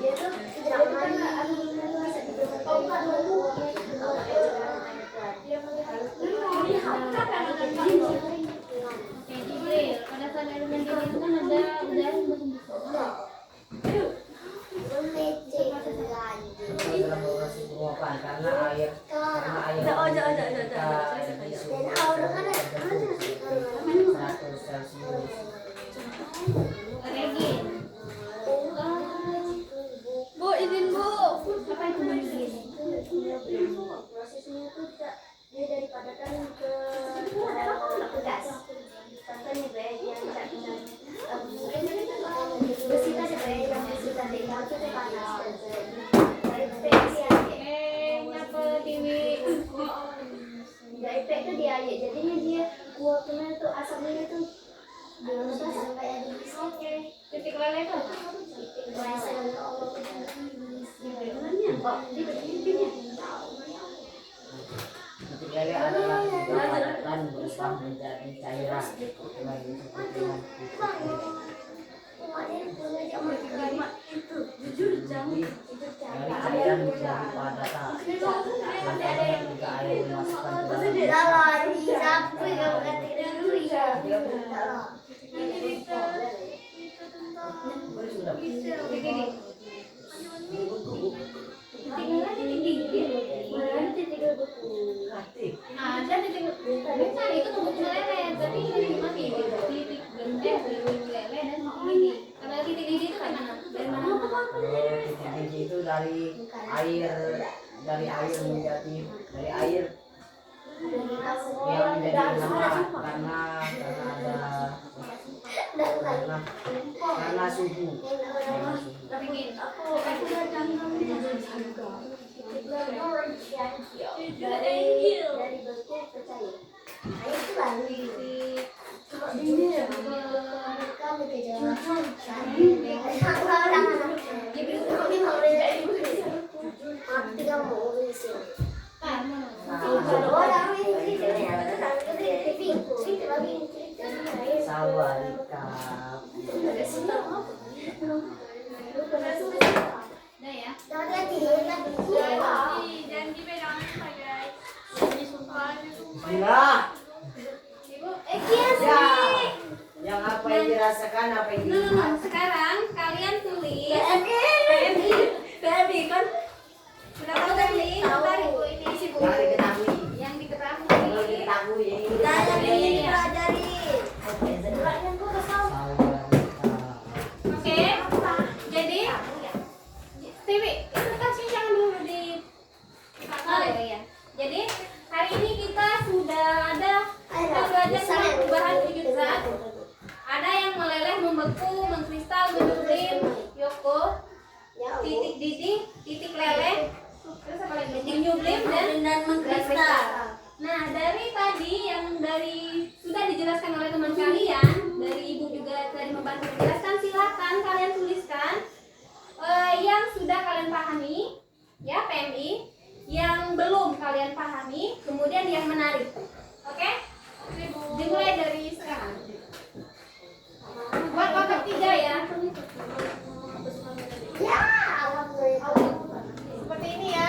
Dia tuh jangan di suhu 100 Celcius. Regin. Bu, izin Bu. Apa itu begini? Prosesnya itu dia dari padatan ke gas. Contohnya yang besi tadi yang besi tadi itu panas dari Nyapa Dewi. dari itu dia jadinya dia kuahnya itu asamnya itu belum kayak di Titik lele tuh. Titik lele adalah ketika padatan berubah menjadi cairan. Itulah yang disebut dengan titik lele. Dari cairan menjadi padatan. Contohnya ketika air dimasukkan ke dalam sudah aktif. Ada titik bukan itu tumbuk meleleh, tapi ini cuma titik gembel, titik lele dan ini. Kalau titik ini itu kayak mana? Dari mana? Titik biji itu dari air menjadi dari air yang menjadi hangat karena suhu. Tapi gini, dari beku ke cair. Air itu lari. Sawadikap. Udah ya. Janji pegangan apa guys? Gila. Ibu, Ya. Yang apa yang dirasakan, apa yang dilihat? sekarang kalian tulis Baby kan sudah tahu tulis tarik Bu ini isi Bu Yang diketahui. yang diketahui. Yang diketahui ya ini. kita yang ingin dipelajari. Sawadikap. Oke. Jadi Tiwi, itu kasih jangan dulu di ya. Jadi hari ini kita sudah belajar perubahan wujud zat. Ada yang meleleh, membeku, mengkristal, menyublim, Yoko, titik didih, titik leleh, terus apa lagi? Menyublim dan mengkristal. Nah, dari tadi yang sudah dijelaskan oleh teman kalian, dari Ibu juga tadi membantu menjelaskan, silakan kalian tuliskan yang sudah kalian pahami, ya PMI, yang belum kalian pahami, kemudian yang menarik. Oke? Dimulai dari sekarang. Buat kotak 3 ya. Seperti ini ya.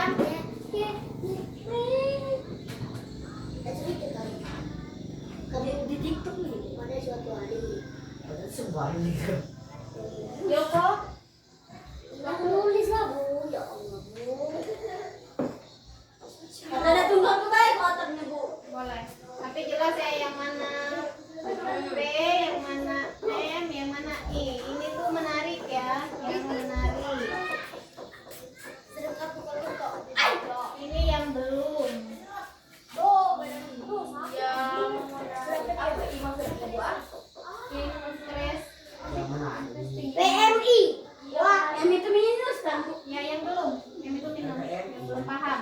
Di TikTok nih, pada suatu hari. Ada sebuah ini. Yoko, Aku nulis lah Bu, ya Allah Bu. Ada tunggu aku baik otaknya Bu. boleh. Tapi jelas ya yang mana P, yang mana M, yang mana I. Ini tuh menarik ya, yang menarik. Ini yang belum. Yang stres. Yang menarik. PMI. Wah, yang itu minus kan? Ya yang belum. Yang itu minus. Yang belum paham.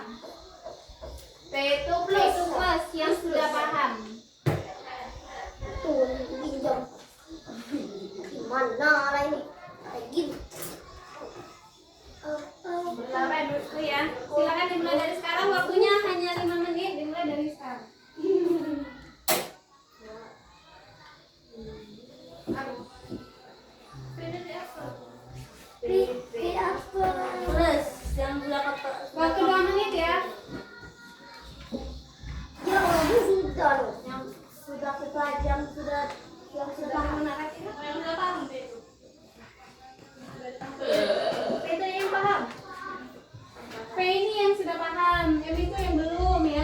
P itu plus, yang sudah paham. Tuh, pinjam. Gimana lah ini? Kayak gini. Berapa dulu ya? Silakan dimulai dari sekarang. Waktunya hanya 5 menit. Dimulai dari sekarang. Plus yang sudah kata. Waktu 2 menit ya. Ya Allah, sudah loh. Yang sudah kita yang sudah Menarik itu yang sudah paham. Itu yang paham. P ini yang sudah paham. M itu yang belum ya.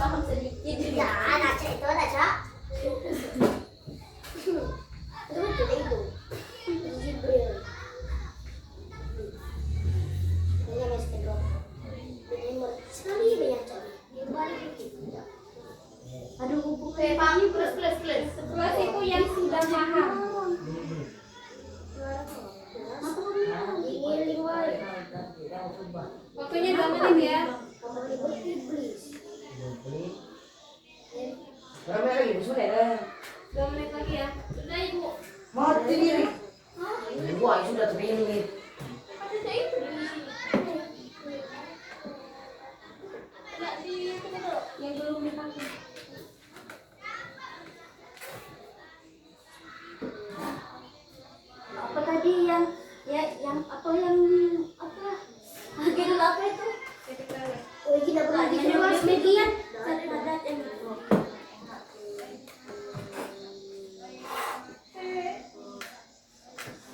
paham sedikit. Ya, anak cek itu ada cak. Itu betul itu. Jibril. Ini mesti dong. Ini mau sekali banyak cak. Dia balik itu. Aduh, buku Paham plus. Plus itu yang sudah paham. Giling wae. Waktunya 2 menit ya. Iblis. Berapa lagi? Sudah dah. 2 menit lagi ya. Sudah ibu. Mati diri. Wah, sudah 3 menit. Ada itu di sini. Enggak di itu dulu. Yang belum dipakai. Apa tadi yang agen apa itu? Oh, kita pernah di kelas median. Zat padat yang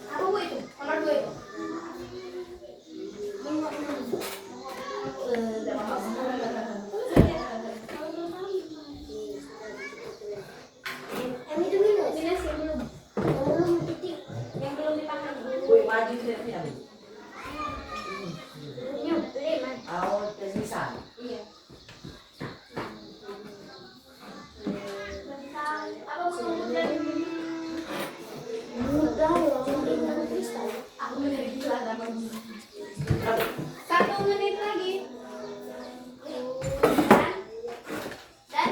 Apa bu itu? Nomor 2 itu. itu minus. Minus yang belum. Yang belum titik. Yang belum dipakai. Woi, maju sudah tidak. Nyuplin man. Awal tersisa. Iya. Apa kemudian Mudah ya, yang kristal. aku menjadi gila agama. 1 menit lagi. Dan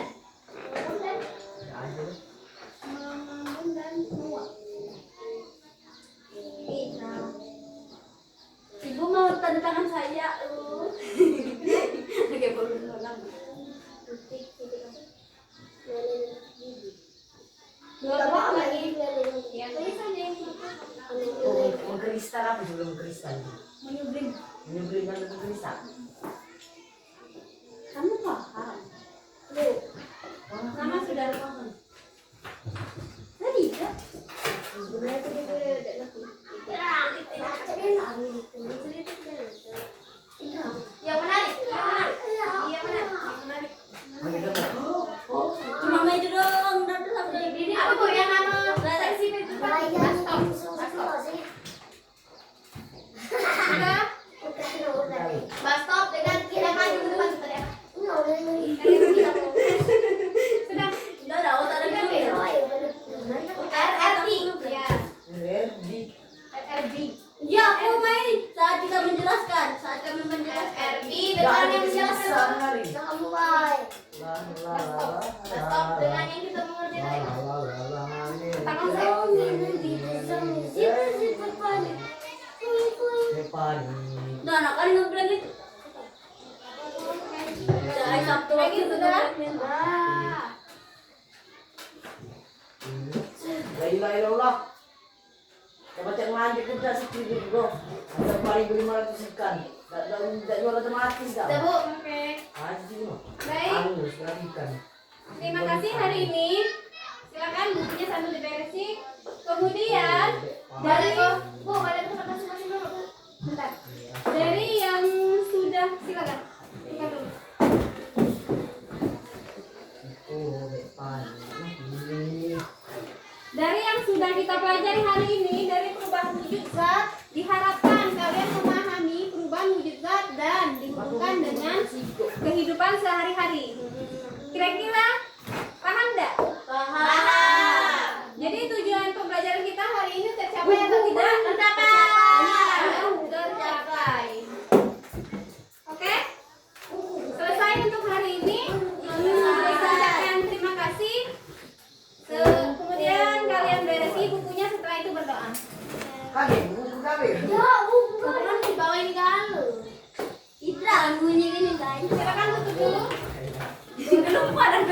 Membangun dan muak. Ibu mau tanda tangan saya. Oke, boleh ulang. Dua menit lagi. Ya, tulisan yang Oh, mengkristal apa sebelum kristal? menyublim. Menyublimkan ke kristal. Kamu paham? Nama sudah paham. Tadi ya? Sebenarnya itu dia tidak ngerti. yang menarik. Iya menarik. Cuma maju dong, udah sampai Ini Apa bu yang nama seksi itu Sudah. Bus stop dengan kita maju ke depan sebentar ya. sudah. udah otak ada dulu. RRT. Ya. Ready. RRB. Ya, aku main saat kita menjelaskan, saat kami menjelaskan. RRB dengan yang menjelaskan. Kamu baik. Bus stop dengan yang kita mengerti tadi. Tangan saya. Depan. Udah anak kali ngebrand itu. Udah Sabtu Lagi sudah. La ilaha illallah. Dapat yang lanjut kita sedikit bro. Ada paling 500 ikan. Tak jual otomatis dah. Sudah bu. Oke. Haji mah. Baik. Halus ikan. Terima kasih hari ini. Silakan bukunya sambil diberesin. Kemudian Balik ke bu, balik ke tempat masing-masing dulu. bentar. Dari yang sudah silakan. Silakan dulu. Oh, depan. Ini. Dari yang sudah kita pelajari hari ini dari perubahan wujud zat, diharapkan kalian memahami perubahan wujud zat dan dihubungkan dengan kehidupan sehari-hari. Kira-kira paham enggak? Paham. Jadi tujuan pembelajaran kita hari ini tercapai atau tidak? Tercapai. Oke? Selesai untuk hari ini. Kami ucapkan terima kasih. Kemudian kalian beresi bukunya, setelah itu berdoa. Kaget, buku kaget. Ya, buku Kan dibawain ke halu. Itra bunyi gini guys. Silakan tutup dulu. Belum pada